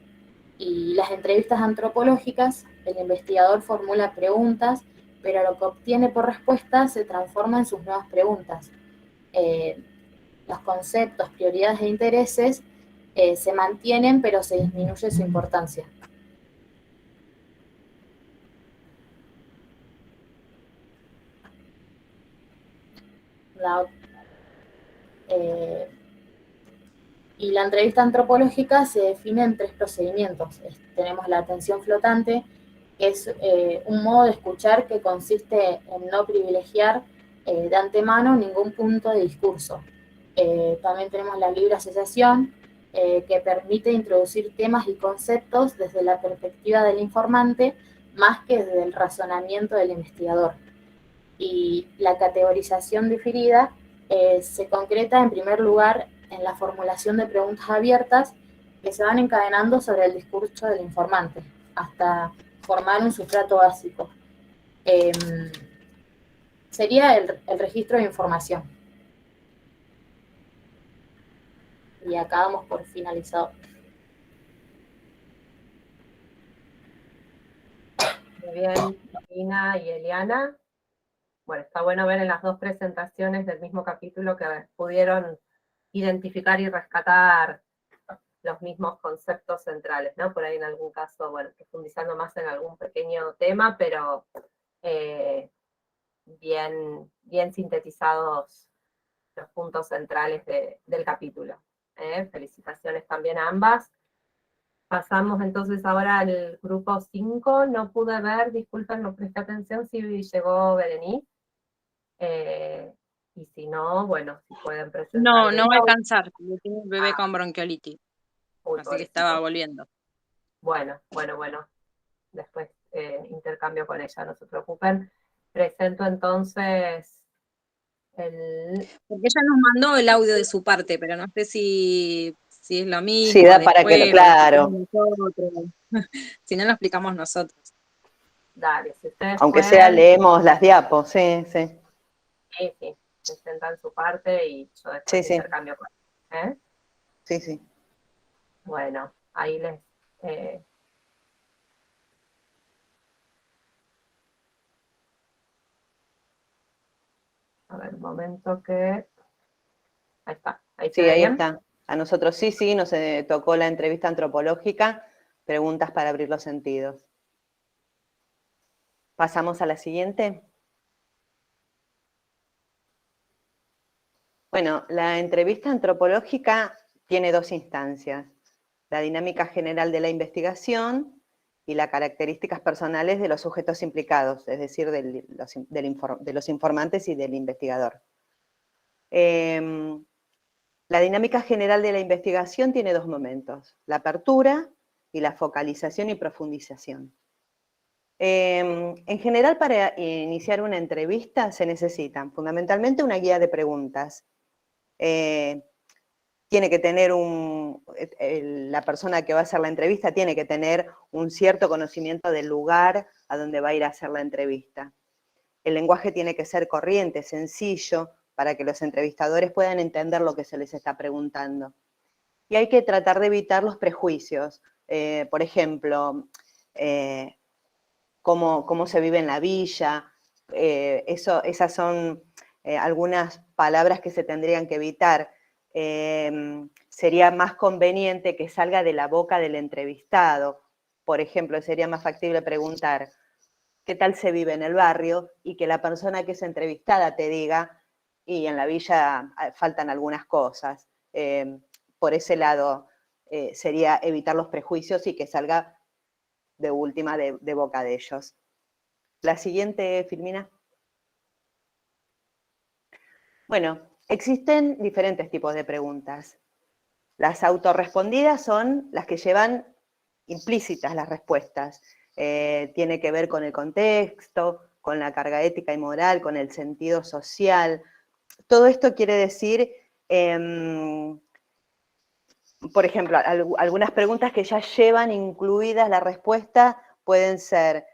Y las entrevistas antropológicas, el investigador formula preguntas, pero lo que obtiene por respuesta se transforma en sus nuevas preguntas. Los conceptos, prioridades e intereses se mantienen, pero se disminuye su importancia. Y la entrevista antropológica se define en 3 procedimientos. Tenemos la atención flotante, que es un modo de escuchar que consiste en no privilegiar de antemano ningún punto de discurso. También tenemos la libre asociación, que permite introducir temas y conceptos desde la perspectiva del informante, más que desde el razonamiento del investigador. Y la categorización diferida se concreta en primer lugar en la formulación de preguntas abiertas que se van encadenando sobre el discurso del informante, hasta formar un sustrato básico. Sería el registro de información. Y acá damos por finalizado. Muy bien, Ina y Eliana. Bueno, está bueno ver en las 2 presentaciones del mismo capítulo que pudieron identificar y rescatar los mismos conceptos centrales, ¿no? Por ahí en algún caso, bueno, profundizando más en algún pequeño tema, pero bien sintetizados los puntos centrales del capítulo. Felicitaciones también a ambas. Pasamos entonces ahora al grupo 5. No pude ver, disculpen, no presté atención si llegó Berenice. Y si no, bueno, si pueden presentar. No va a alcanzar, porque tiene un bebé con bronquiolitis. Así que estaba volviendo. Bueno. Después intercambio con ella, no se preocupen. Presento entonces Porque ella nos mandó el audio de su parte, pero no sé si es lo mismo. Sí, da para que, claro. Si no, lo explicamos nosotros. Dale, si ustedes aunque pueden, sea, leemos las diapos, sí. Sí, presentan su parte y yo después intercambio con ella. Sí. Bueno, ahí les... A ver, un momento que... Ahí está. Ahí está. A nosotros sí, nos tocó la entrevista antropológica, preguntas para abrir los sentidos. ¿Pasamos a la siguiente? Bueno, la entrevista antropológica tiene 2 instancias: la dinámica general de la investigación y las características personales de los sujetos implicados, es decir, de los informantes y del investigador. La dinámica general de la investigación tiene 2 momentos: la apertura y la focalización y profundización. En general, para iniciar una entrevista se necesitan fundamentalmente una guía de preguntas. Tiene que tener la persona que va a hacer la entrevista tiene que tener un cierto conocimiento del lugar a donde va a ir a hacer la entrevista. El lenguaje tiene que ser corriente, sencillo, para que los entrevistadores puedan entender lo que se les está preguntando. Y hay que tratar de evitar los prejuicios. Por ejemplo, cómo se vive en la villa. Esas son algunas palabras que se tendrían que evitar. Sería más conveniente que salga de la boca del entrevistado. Por ejemplo, sería más factible preguntar qué tal se vive en el barrio y que la persona que es entrevistada te diga, y en la villa faltan algunas cosas. Por ese lado sería evitar los prejuicios y que salga de última de boca de ellos. La siguiente, Filmina. Bueno, existen diferentes tipos de preguntas. Las autorrespondidas son las que llevan implícitas las respuestas. Tiene que ver con el contexto, con la carga ética y moral, con el sentido social. Todo esto quiere decir, por ejemplo, algunas preguntas que ya llevan incluidas la respuesta pueden ser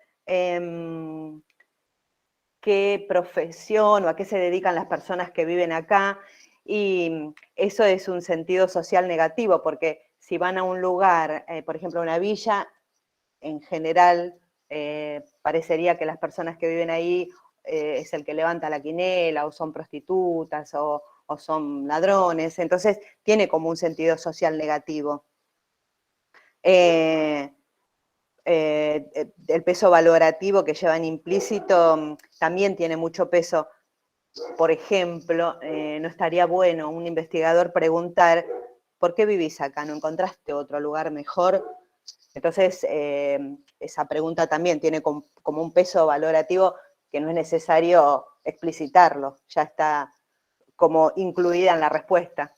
qué profesión o a qué se dedican las personas que viven acá, y eso es un sentido social negativo, porque si van a un lugar, por ejemplo, a una villa, en general parecería que las personas que viven ahí es el que levanta la quinela, o son prostitutas, o son ladrones, entonces tiene como un sentido social negativo. El peso valorativo que llevan implícito también tiene mucho peso. Por ejemplo, no estaría bueno un investigador preguntar, ¿por qué vivís acá? ¿No encontraste otro lugar mejor? Entonces, esa pregunta también tiene como un peso valorativo que no es necesario explicitarlo, ya está como incluida en la respuesta.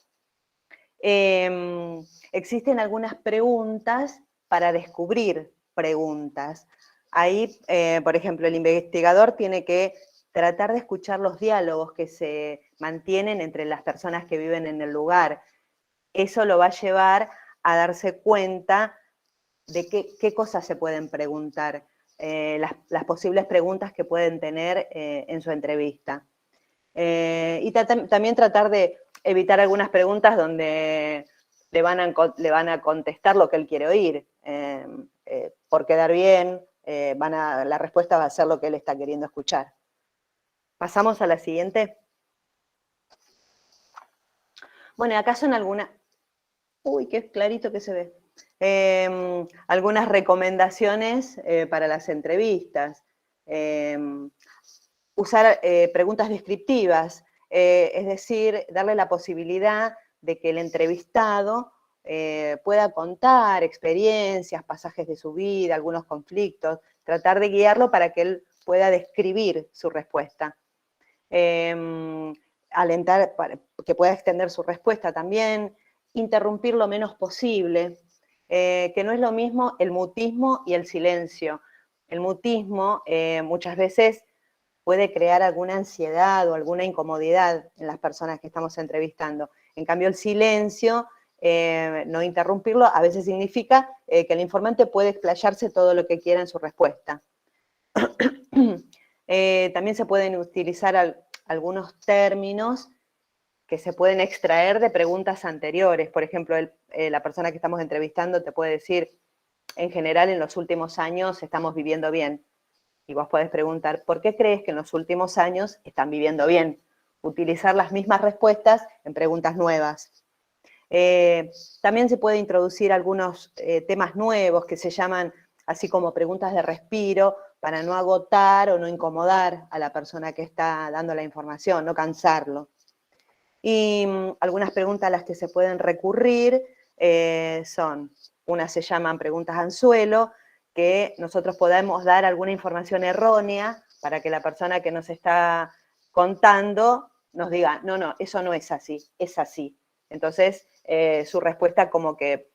Existen algunas preguntas para descubrir preguntas. Ahí, por ejemplo, el investigador tiene que tratar de escuchar los diálogos que se mantienen entre las personas que viven en el lugar. Eso lo va a llevar a darse cuenta de qué cosas se pueden preguntar, las posibles preguntas que pueden tener en su entrevista. Y también tratar de evitar algunas preguntas donde le van a contestar lo que él quiere oír. Por quedar bien, la respuesta va a ser lo que él está queriendo escuchar. Pasamos a la siguiente. Bueno, acá son algunas... Uy, qué clarito que se ve. Algunas recomendaciones para las entrevistas. Usar preguntas descriptivas, es decir, darle la posibilidad de que el entrevistado pueda contar experiencias, pasajes de su vida, algunos conflictos, tratar de guiarlo para que él pueda describir su respuesta. Alentar para que pueda extender su respuesta también, interrumpir lo menos posible, que no es lo mismo el mutismo y el silencio. El mutismo muchas veces puede crear alguna ansiedad o alguna incomodidad en las personas que estamos entrevistando. En cambio, el silencio, no interrumpirlo, a veces significa que el informante puede explayarse todo lo que quiera en su respuesta. También se pueden utilizar algunos términos que se pueden extraer de preguntas anteriores. Por ejemplo, la persona que estamos entrevistando te puede decir, en general, en los últimos años estamos viviendo bien. Y vos podés preguntar, ¿por qué crees que en los últimos años están viviendo bien? Utilizar las mismas respuestas en preguntas nuevas. También se puede introducir algunos temas nuevos que se llaman así como preguntas de respiro para no agotar o no incomodar a la persona que está dando la información, no cansarlo. Y algunas preguntas a las que se pueden recurrir son, unas se llaman preguntas anzuelo, que nosotros podemos dar alguna información errónea para que la persona que nos está contando nos diga, no, eso no es así, es así. Entonces, su respuesta como que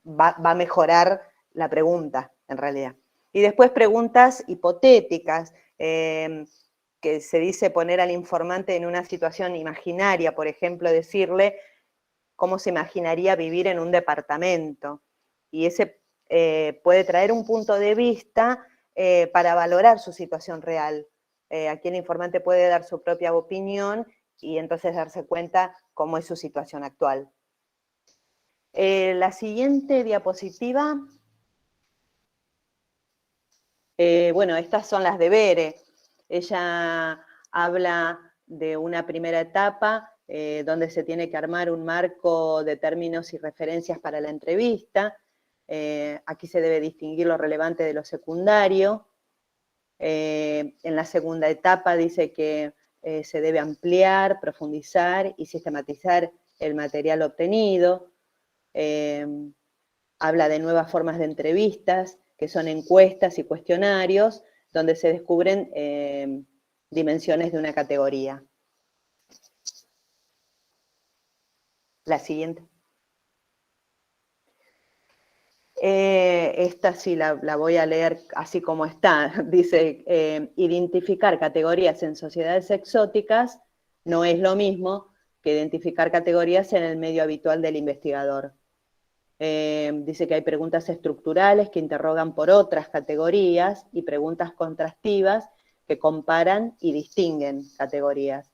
va a mejorar la pregunta, en realidad. Y después preguntas hipotéticas, que se dice poner al informante en una situación imaginaria, por ejemplo, decirle cómo se imaginaría vivir en un departamento. Y ese puede traer un punto de vista para valorar su situación real. Aquí el informante puede dar su propia opinión y entonces darse cuenta cómo es su situación actual. La siguiente diapositiva. Bueno, estas son las de Bere. Ella habla de una primera etapa donde se tiene que armar un marco de términos y referencias para la entrevista. Aquí se debe distinguir lo relevante de lo secundario. En la segunda etapa dice que se debe ampliar, profundizar y sistematizar el material obtenido. Habla de nuevas formas de entrevistas, que son encuestas y cuestionarios, donde se descubren dimensiones de una categoría. La siguiente. Esta sí la voy a leer así como está. Dice, identificar categorías en sociedades exóticas no es lo mismo que identificar categorías en el medio habitual del investigador. Dice que hay preguntas estructurales que interrogan por otras categorías y preguntas contrastivas que comparan y distinguen categorías.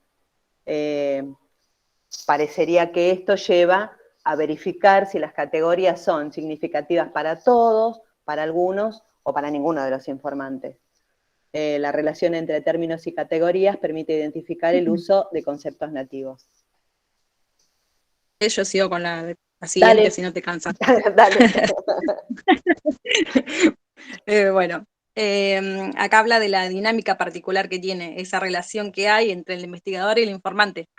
Parecería que esto lleva a verificar si las categorías son significativas para todos, para algunos o para ninguno de los informantes. La relación entre términos y categorías permite identificar el uso de conceptos nativos. Yo sigo con la siguiente, Dale. si no te cansas. Dale. Bueno, acá habla de la dinámica particular que tiene, esa relación que hay entre el investigador y el informante,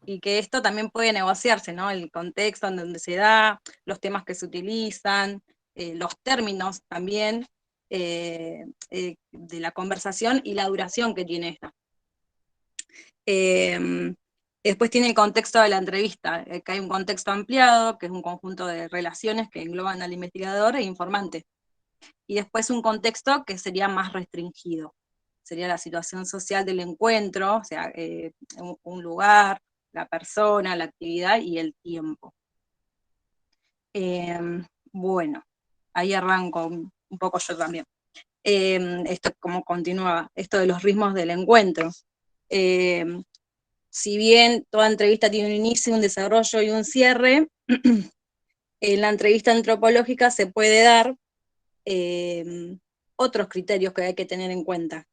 y que esto también puede negociarse, ¿no? El contexto en donde se da, los temas que se utilizan, los términos también de la conversación y la duración que tiene esta. Después tiene el contexto de la entrevista, que hay un contexto ampliado, que es un conjunto de relaciones que engloban al investigador e informante. Y después un contexto que sería más restringido. Sería la situación social del encuentro, o sea, un lugar, la persona, la actividad y el tiempo. Bueno, ahí arranco un poco yo también. Esto como continúa, esto de los ritmos del encuentro. Si bien toda entrevista tiene un inicio, un desarrollo y un cierre, en la entrevista antropológica se puede dar otros criterios que hay que tener en cuenta.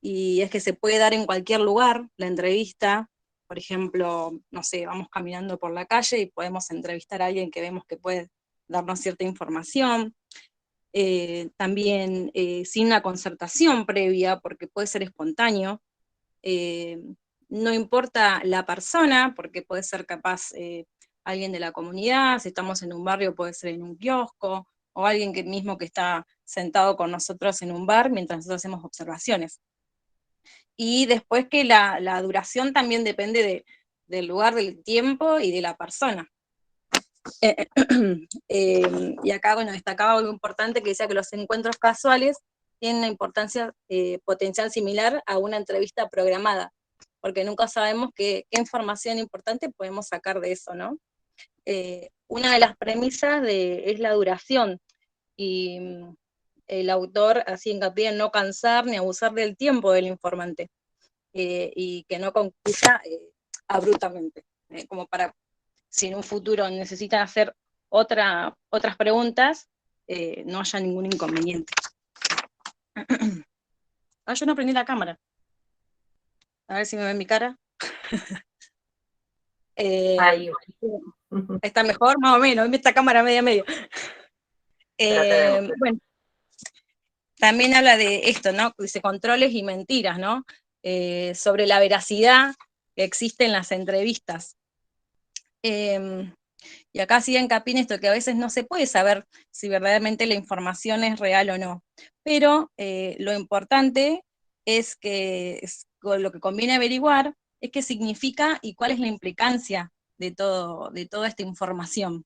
Y es que se puede dar en cualquier lugar la entrevista. Por ejemplo, no sé, vamos caminando por la calle y podemos entrevistar a alguien que vemos que puede darnos cierta información. También sin una concertación previa, porque puede ser espontáneo. No importa la persona, porque puede ser capaz alguien de la comunidad, si estamos en un barrio puede ser en un kiosco, o alguien mismo que está sentado con nosotros en un bar mientras nosotros hacemos observaciones. Y después que la duración también depende del lugar, del tiempo y de la persona. Y acá, bueno, destacaba algo importante que decía que los encuentros casuales tienen una importancia potencial similar a una entrevista programada, porque nunca sabemos qué información importante podemos sacar de eso, ¿no? Una de las premisas es la duración, y el autor hacía hincapié en no cansar ni abusar del tiempo del informante, y que no concluya abruptamente, como para, si en un futuro necesitan hacer otras preguntas, no haya ningún inconveniente. Yo no prendí la cámara. A ver si me ven mi cara. Ahí. Está mejor, más o menos, esta cámara medio. Bueno, también habla de esto, ¿no? Dice controles y mentiras, ¿no? Sobre la veracidad que existe en las entrevistas. Y acá sigue hincapié en esto, que a veces no se puede saber si verdaderamente la información es real o no. Pero lo importante es que lo que conviene averiguar es qué significa y cuál es la implicancia de toda esta información.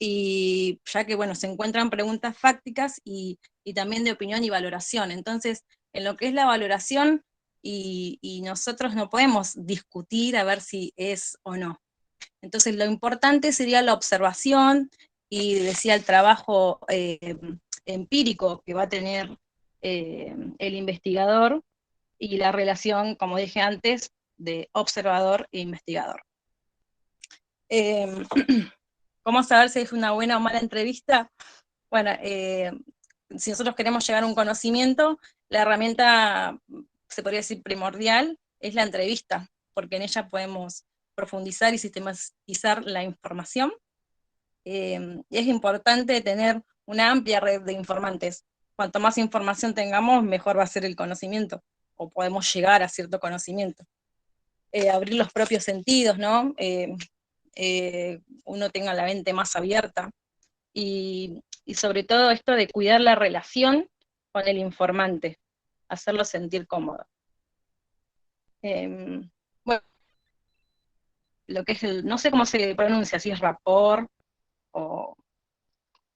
Y ya que, bueno, se encuentran preguntas fácticas y también de opinión y valoración. Entonces, en lo que es la valoración, y nosotros no podemos discutir a ver si es o no. Entonces, lo importante sería la observación y, decía, el trabajo empírico que va a tener el investigador, y la relación, como dije antes, de observador e investigador. ¿Cómo saber si es una buena o mala entrevista? Bueno, si nosotros queremos llegar a un conocimiento, la herramienta, se podría decir primordial, es la entrevista, porque en ella podemos profundizar y sistematizar la información. Y es importante tener una amplia red de informantes. Cuanto más información tengamos, mejor va a ser el conocimiento, o podemos llegar a cierto conocimiento. Abrir los propios sentidos, ¿no? Uno tenga la mente más abierta, y sobre todo esto de cuidar la relación con el informante, hacerlo sentir cómodo. Bueno, lo que es no sé cómo se pronuncia, si es rapport, o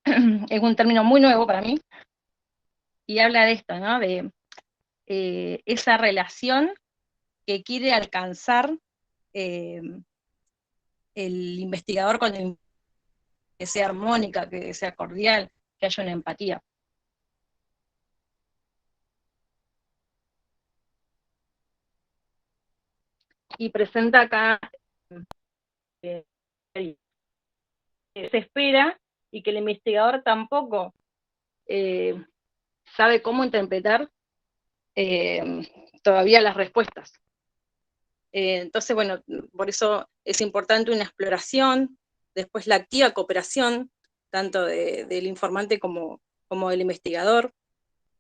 es un término muy nuevo para mí, y habla de esto, ¿no? De esa relación que quiere alcanzar el investigador con el, que sea armónica, que sea cordial, que haya una empatía. Y presenta acá que se espera y que el investigador tampoco sabe cómo interpretar todavía las respuestas. Entonces, bueno, por eso es importante una exploración, después la activa cooperación, tanto del informante como del investigador,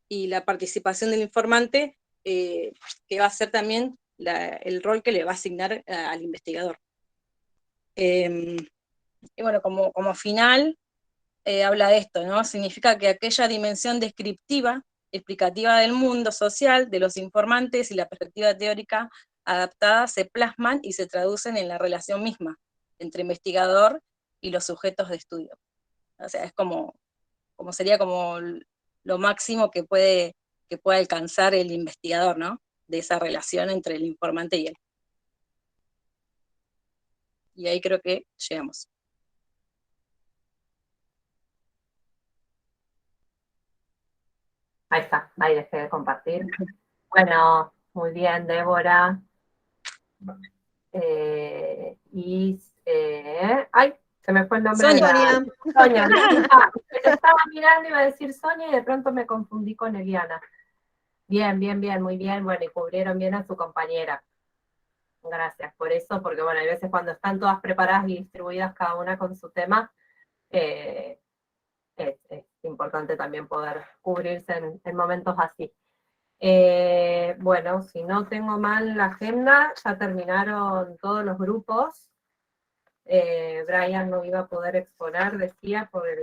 y la participación del informante, que va a ser también el rol que le va a asignar al investigador. Y bueno, como final, habla de esto, ¿no? Significa que aquella dimensión descriptiva, explicativa del mundo social, de los informantes y la perspectiva teórica adaptada se plasman y se traducen en la relación misma entre investigador y los sujetos de estudio. O sea, es como sería como lo máximo que puede alcanzar el investigador, ¿no? De esa relación entre el informante y él. Y ahí creo que llegamos. Ahí está, ahí dejé de compartir. Bueno, muy bien, Débora. Ay, se me fue el nombre Sonia. de Sonia. Estaba mirando, iba a decir Sonia, y de pronto me confundí con Eliana. Bien, bien, bien, muy bien. Bueno, y cubrieron bien a su compañera. Gracias por eso, porque bueno, hay veces cuando están todas preparadas y distribuidas cada una con su tema, es importante también poder cubrirse en momentos así. Bueno, si no tengo mal la agenda, ya terminaron todos los grupos. Brian no iba a poder exponer, decía, por el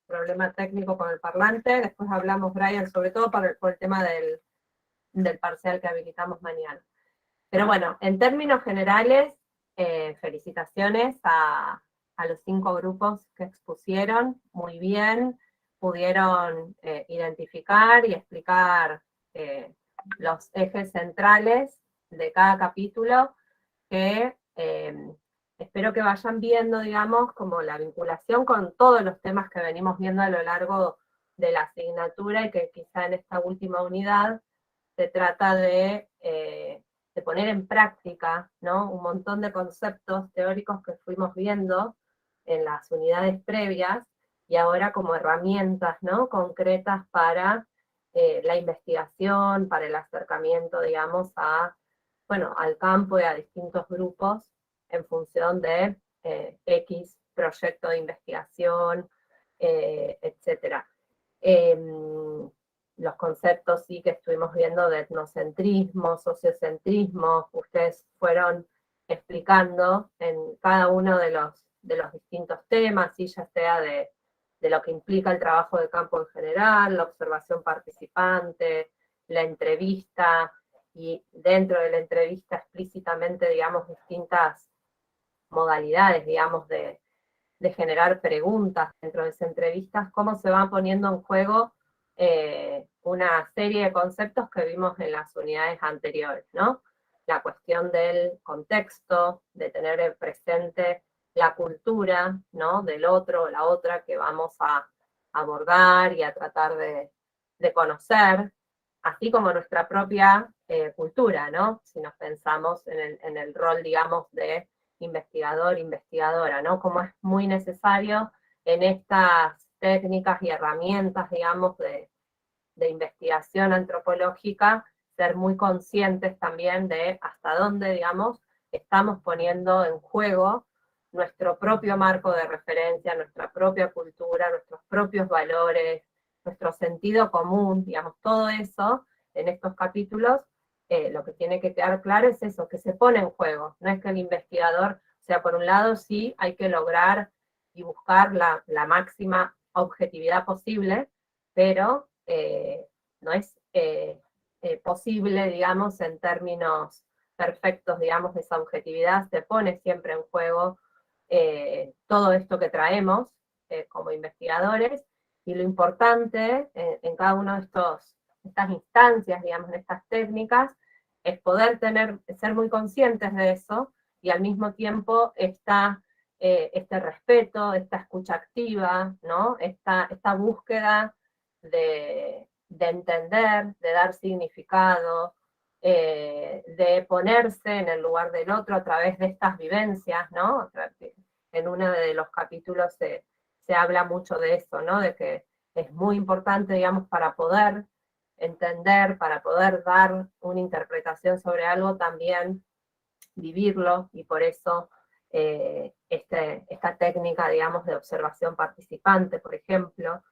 problema técnico con el parlante. Después hablamos, Brian, sobre todo por el tema del parcial que habilitamos mañana. Pero bueno, en términos generales, felicitaciones a los 5 grupos que expusieron muy bien, pudieron identificar y explicar los ejes centrales de cada capítulo, que espero que vayan viendo, digamos, como la vinculación con todos los temas que venimos viendo a lo largo de la asignatura, y que quizá en esta última unidad se trata de poner en práctica, ¿no? Un montón de conceptos teóricos que fuimos viendo en las unidades previas, y ahora como herramientas, ¿no? Concretas para la investigación, para el acercamiento, digamos, al campo y a distintos grupos en función de X proyecto de investigación, etc. Los conceptos sí que estuvimos viendo de etnocentrismo, sociocentrismo, ustedes fueron explicando en cada uno de los distintos temas, ¿sí? Ya sea de lo que implica el trabajo de campo en general, la observación participante, la entrevista, y dentro de la entrevista explícitamente, digamos, distintas modalidades, digamos, de generar preguntas dentro de esas entrevistas, cómo se van poniendo en juego una serie de conceptos que vimos en las unidades anteriores, ¿no? La cuestión del contexto, de tener presente la cultura, ¿no? Del otro o la otra que vamos a abordar y a tratar de conocer, así como nuestra propia cultura, ¿no? Si nos pensamos en el rol, digamos, de investigador, investigadora, ¿no? Como es muy necesario en estas técnicas y herramientas, digamos, de investigación antropológica, ser muy conscientes también de hasta dónde, digamos, estamos poniendo en juego nuestro propio marco de referencia, nuestra propia cultura, nuestros propios valores, nuestro sentido común, digamos, todo eso en estos capítulos, lo que tiene que quedar claro es eso, que se pone en juego. No es que el investigador, o sea, por un lado sí hay que lograr y buscar la máxima objetividad posible, pero no es posible, digamos, en términos perfectos, digamos, de esa objetividad, se pone siempre en juego todo esto que traemos como investigadores, y lo importante en cada uno de estas instancias, digamos, en estas técnicas, es poder ser muy conscientes de eso, y al mismo tiempo este respeto, esta escucha activa, ¿no? Esta búsqueda de entender, de dar significado, de ponerse en el lugar del otro a través de estas vivencias, ¿no? En uno de los capítulos se habla mucho de eso, ¿no? De que es muy importante, digamos, para poder entender, para poder dar una interpretación sobre algo, también vivirlo, y por eso esta técnica, digamos, de observación participante, por ejemplo,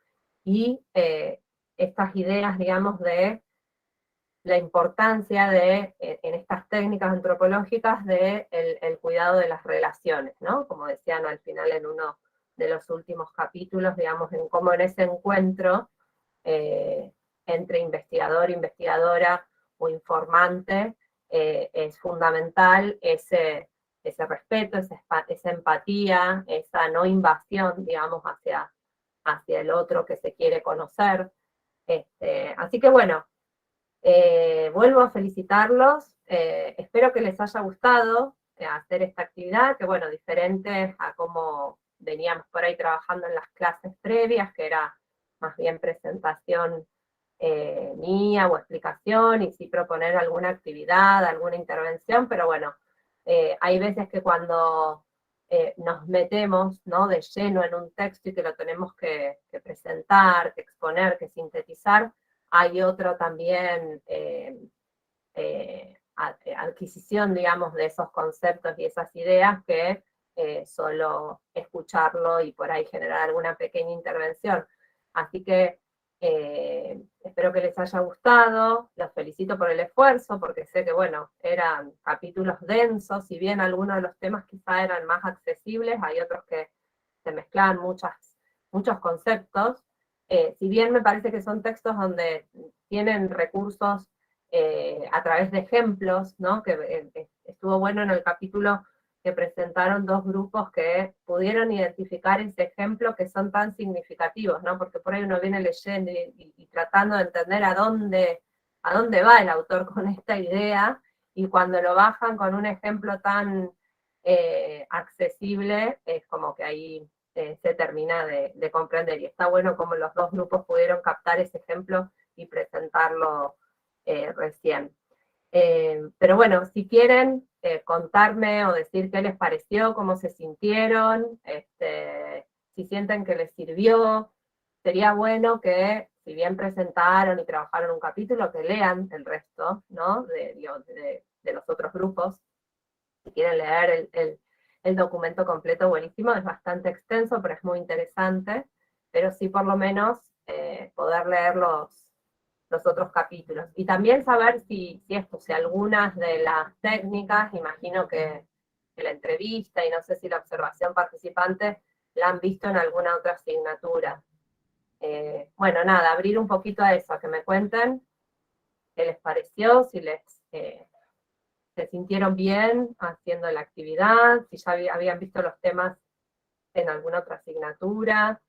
y estas ideas, digamos, de la importancia en estas técnicas antropológicas el cuidado de las relaciones, ¿no? Como decían al final en uno de los últimos capítulos, digamos, en cómo en ese encuentro entre investigador, investigadora o informante, es fundamental ese respeto, esa empatía, esa no invasión, digamos, hacia el otro que se quiere conocer. Así que bueno, vuelvo a felicitarlos, espero que les haya gustado hacer esta actividad, que bueno, diferente a cómo veníamos por ahí trabajando en las clases previas, que era más bien presentación mía o explicación, y sí proponer alguna actividad, alguna intervención, pero bueno, hay veces que cuando nos metemos, ¿no?, de lleno en un texto y que lo tenemos que presentar, que exponer, que sintetizar, hay otro también adquisición, digamos, de esos conceptos y esas ideas que solo escucharlo y por ahí generar alguna pequeña intervención. Así que espero que les haya gustado, los felicito por el esfuerzo, porque sé que, bueno, eran capítulos densos, si bien algunos de los temas quizá eran más accesibles, hay otros que se mezclaban muchos conceptos, si bien me parece que son textos donde tienen recursos a través de ejemplos, ¿no? Que estuvo bueno en el capítulo que presentaron dos grupos que pudieron identificar ese ejemplo, que son tan significativos, ¿no? Porque por ahí uno viene leyendo y tratando de entender a dónde va el autor con esta idea, y cuando lo bajan con un ejemplo tan accesible, es como que ahí se termina de comprender, y está bueno como los dos grupos pudieron captar ese ejemplo y presentarlo recién. Pero bueno, si quieren contarme o decir qué les pareció, cómo se sintieron, si sienten que les sirvió, sería bueno que, si bien presentaron y trabajaron un capítulo, que lean el resto, ¿no?, de los otros grupos. Si quieren leer el documento completo, buenísimo, es bastante extenso, pero es muy interesante, pero sí por lo menos poder leer los otros capítulos. Y también saber si algunas de las técnicas, imagino que la entrevista y no sé si la observación participante la han visto en alguna otra asignatura. Bueno, nada, abrir un poquito a eso, a que me cuenten qué les pareció, si se sintieron bien haciendo la actividad, si ya habían visto los temas en alguna otra asignatura.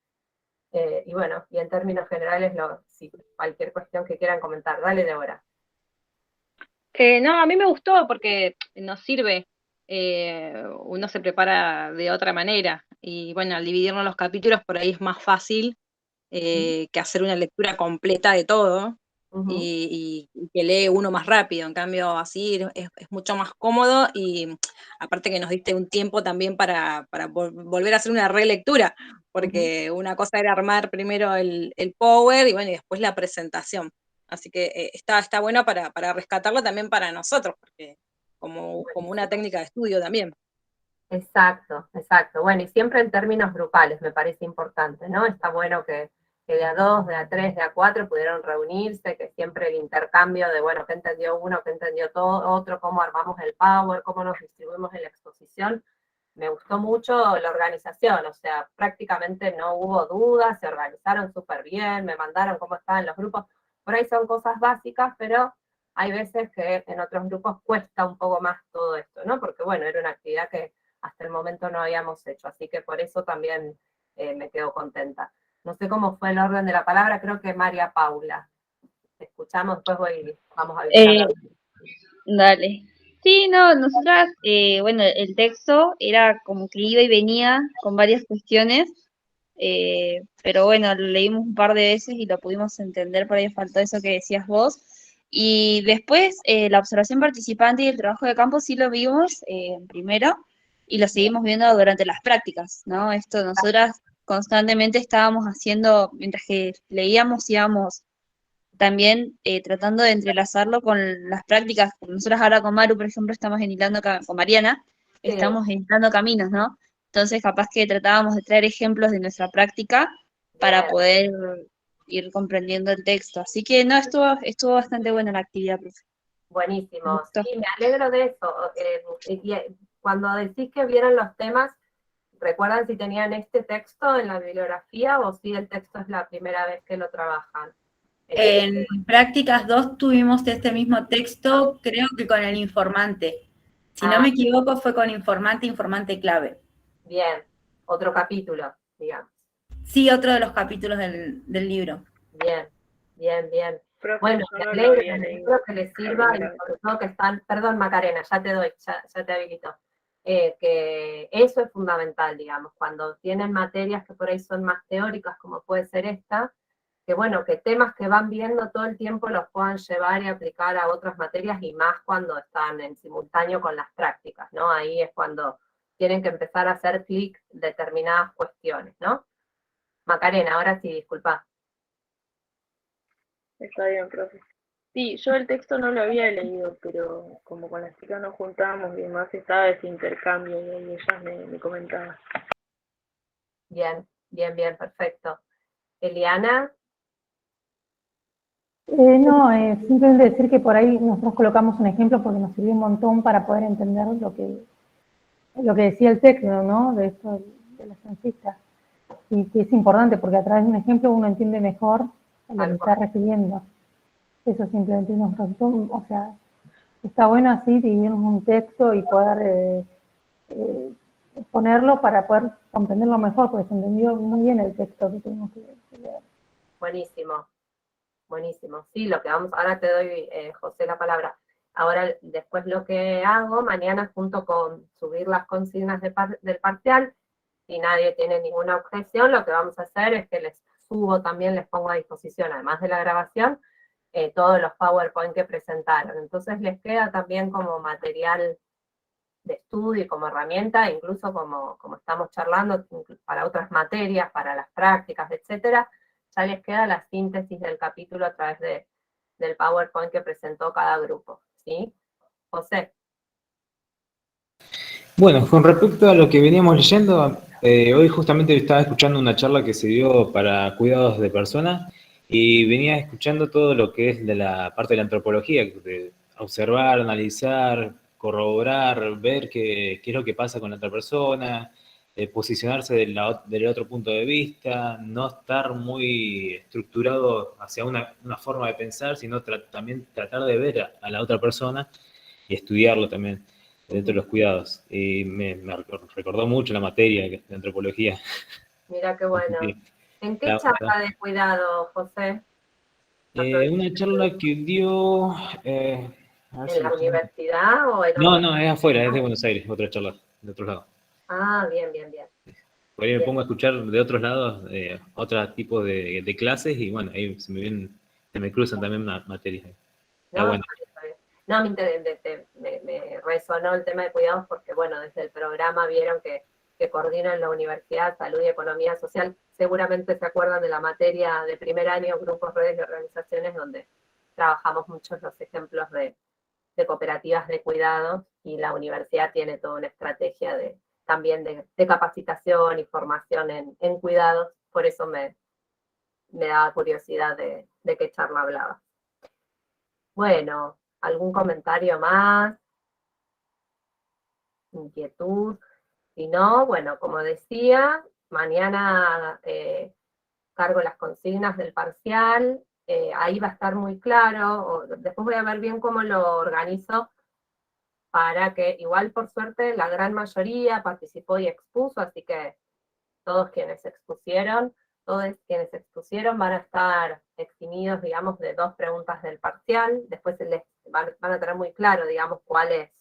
Y bueno, y en términos generales, si cualquier cuestión que quieran comentar. Dale, Débora. No, a mí me gustó porque nos sirve, uno se prepara de otra manera, y bueno, al dividirnos los capítulos por ahí es más fácil que hacer una lectura completa de todo, y que lee uno más rápido. En cambio, así es mucho más cómodo y aparte que nos diste un tiempo también para volver a hacer una relectura, porque una cosa era armar primero el Power y bueno, y después la presentación. Así que está bueno para rescatarlo también para nosotros, porque como una técnica de estudio también. Exacto, exacto. Bueno, y siempre en términos grupales me parece importante, ¿no? Está bueno que de a 2, de a 3, de a 4 pudieron reunirse, que siempre el intercambio de, bueno, qué entendió uno, qué entendió todo, otro, cómo armamos el Power, cómo nos distribuimos en la exposición. Me gustó mucho la organización, o sea, prácticamente no hubo dudas, se organizaron súper bien, me mandaron cómo estaban los grupos. Por ahí son cosas básicas, pero hay veces que en otros grupos cuesta un poco más todo esto, ¿no? Porque, bueno, era una actividad que hasta el momento no habíamos hecho, así que por eso también me quedo contenta. No sé cómo fue el orden de la palabra, creo que María Paula. Te escuchamos, después vamos a avisar. Dale. Sí, no, nosotras, bueno, el texto era como que iba y venía con varias cuestiones, pero bueno, lo leímos un par de veces y lo pudimos entender, por ahí faltó eso que decías vos. Y después, la observación participante y el trabajo de campo sí lo vimos primero y lo seguimos viendo durante las prácticas, ¿no? Esto nosotras constantemente estábamos haciendo, mientras que leíamos, íbamos también tratando de entrelazarlo con las prácticas. Nosotros ahora con Maru, por ejemplo, estamos enhilando, con Mariana, estamos enhilando caminos, ¿no? Entonces, capaz que tratábamos de traer ejemplos de nuestra práctica para poder ir comprendiendo el texto. Así que no, estuvo bastante buena la actividad, profe. Buenísimo, sí, me alegro de eso. Cuando decís que vieron los temas, ¿recuerdan si tenían este texto en la bibliografía o si el texto es la primera vez que lo trabajan? En prácticas 2 tuvimos este mismo texto, creo que con el informante. Si no me equivoco, fue con informante, informante clave. Bien, otro capítulo, digamos. Sí, otro de los capítulos del libro. Bien, bien, bien. Profe, Bueno, yo me no lo alegro, había me leído. alegro que les sirva y sobre todo que están, perdón Macarena, ya te doy, ya te habilito, que eso es fundamental, digamos, cuando tienen materias que por ahí son más teóricas, como puede ser esta, que bueno, que temas que van viendo todo el tiempo los puedan llevar y aplicar a otras materias y más cuando están en simultáneo con las prácticas, ¿no? Ahí es cuando tienen que empezar a hacer clic determinadas cuestiones, ¿no? Macarena, ahora sí, disculpa. Está bien, profe. Sí, yo el texto no lo había leído, pero como con las chicas nos juntábamos y demás estaba ese intercambio y ahí ellas me comentaban. Bien, bien, bien, perfecto. Eliana. No, simplemente decir que por ahí nosotros colocamos un ejemplo porque nos sirvió un montón para poder entender lo que decía el texto, ¿no? De esto de los censistas. Y que es importante porque a través de un ejemplo uno entiende mejor a lo que está refiriendo. Eso simplemente nos resultó, o sea, está bueno así dividirnos un texto y poder ponerlo para poder comprenderlo mejor, porque se entendió muy bien el texto que tuvimos que leer. Buenísimo, buenísimo. Sí, lo que vamos, ahora te doy, José, la palabra. Ahora, después lo que hago, mañana junto con subir las consignas del parcial, si nadie tiene ninguna objeción, lo que vamos a hacer es que les subo también, les pongo a disposición, además de la grabación, todos los PowerPoint que presentaron. Entonces les queda también como material de estudio y como herramienta, incluso como estamos charlando para otras materias, para las prácticas, etcétera, ya les queda la síntesis del capítulo a través del PowerPoint que presentó cada grupo, ¿sí? José. Bueno, con respecto a lo que veníamos leyendo, hoy justamente estaba escuchando una charla que se dio para cuidados de personas y venía escuchando todo lo que es de la parte de la antropología, de observar, analizar, corroborar, ver qué es lo que pasa con la otra persona, posicionarse del otro punto de vista, no estar muy estructurado hacia una forma de pensar, sino también tratar de ver a la otra persona y estudiarlo también dentro de los cuidados. Y me recordó mucho la materia de antropología. Mira qué bueno. ¿En qué La- charla de cuidado, José? una charla que dio... a ver ¿En si la lo tengo. universidad o en No, otro? no, es afuera, es de Buenos Aires, otra charla, de otro lado. Ah, bien, bien, bien. Por ahí me pongo a escuchar de otros lados, otro tipo de clases, y bueno, ahí se me vienen se me cruzan también materias. Está No, bueno. está bien. No, me resonó el tema de cuidados porque, bueno, desde el programa vieron que coordinan la Universidad Salud y Economía Social. Seguramente se acuerdan de la materia de primer año, grupos, redes y organizaciones, donde trabajamos muchos los ejemplos de cooperativas de cuidados, y la universidad tiene toda una estrategia también de capacitación y formación en cuidados. Por eso me daba curiosidad de qué charla hablaba. Bueno, ¿algún comentario más? ¿Inquietud? Si no, bueno, como decía, mañana cargo las consignas del parcial, ahí va a estar muy claro, después voy a ver bien cómo lo organizo, para que, igual por suerte, la gran mayoría participó y expuso, así que todos quienes expusieron van a estar eximidos, digamos, de 2 preguntas del parcial. Después van a tener muy claro, digamos, cuáles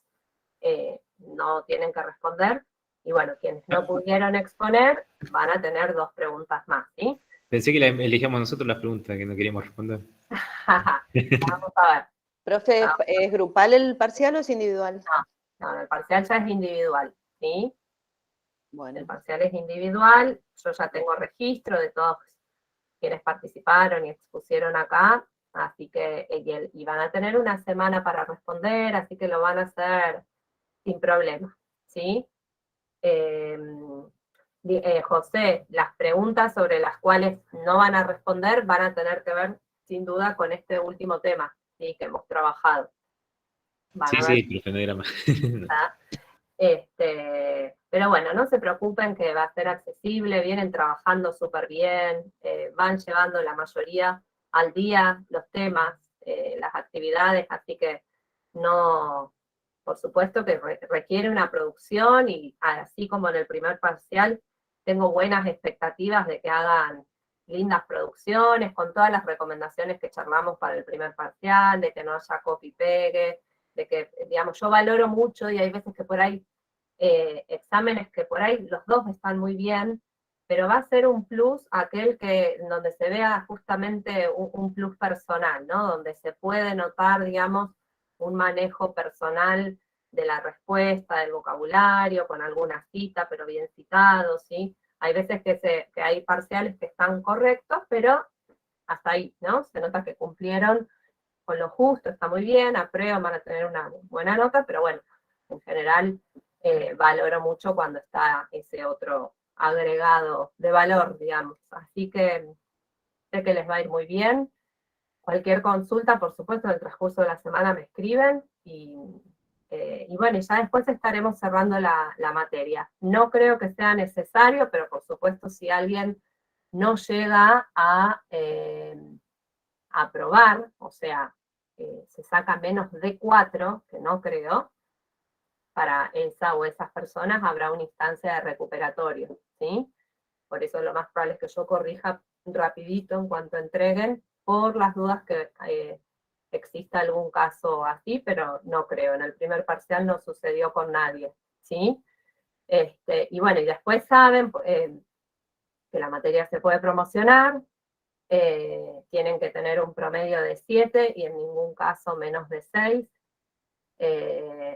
no tienen que responder, y bueno, quienes no pudieron exponer van a tener 2 preguntas más, ¿sí? Pensé que elegíamos nosotros las preguntas que no queríamos responder. Vamos a ver. Profe, ¿es grupal el parcial o es individual? No, el parcial ya es individual, ¿sí? Bueno. El parcial es individual, yo ya tengo registro de todos quienes participaron y expusieron acá, así que y van a tener una semana para responder, así que lo van a hacer sin problema, ¿sí? José, las preguntas sobre las cuales no van a responder van a tener que ver, sin duda, con este último tema, ¿sí? Que hemos trabajado. Sí, profe, no era más. Pero bueno, no se preocupen que va a ser accesible, vienen trabajando súper bien, van llevando la mayoría al día los temas, las actividades, así que no, por supuesto que requiere una producción, y así como en el primer parcial, tengo buenas expectativas de que hagan lindas producciones, con todas las recomendaciones que charlamos para el primer parcial, de que no haya copy-pegue, de que, digamos, yo valoro mucho, y hay veces que por ahí exámenes que por ahí los 2 están muy bien, pero va a ser un plus aquel donde se vea justamente un plus personal, ¿no? Donde se puede notar, digamos, un manejo personal de la respuesta, del vocabulario, con alguna cita, pero bien citado, ¿sí? Hay veces que hay parciales que están correctos, pero hasta ahí, ¿no? Se nota que cumplieron con lo justo, está muy bien, aprueban, van a tener una buena nota, pero bueno, en general valoro mucho cuando está ese otro agregado de valor, digamos. Así que sé que les va a ir muy bien. Cualquier consulta, por supuesto, en el transcurso de la semana me escriben, y bueno, ya después estaremos cerrando la materia. No creo que sea necesario, pero por supuesto, si alguien no llega a aprobar, o sea, se saca menos de 4, que no creo, para esa o esas personas habrá una instancia de recuperatorio, ¿sí? Por eso lo más probable es que yo corrija rapidito en cuanto entreguen, por las dudas que exista algún caso así, pero no creo. En el primer parcial no sucedió con nadie, ¿sí? Y bueno, y después saben que la materia se puede promocionar, tienen que tener un promedio de 7 y en ningún caso menos de 6.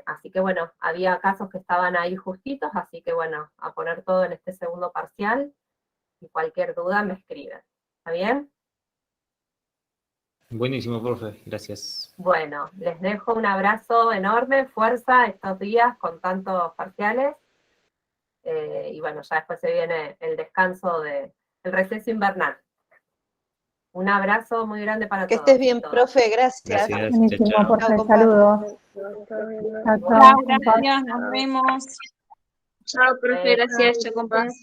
Así que bueno, había casos que estaban ahí justitos, así que bueno, a poner todo en este segundo parcial, y cualquier duda me escriben. ¿Está bien? Buenísimo, profe, gracias. Bueno, les dejo un abrazo enorme, fuerza estos días con tantos parciales, y bueno, ya después se viene el descanso el receso invernal. Un abrazo muy grande para todos. Que estés bien, profe, gracias. Buenísimo, por Chao, saludos. Chao, gracias, nos vemos. Chao, profe, gracias, chao, compas.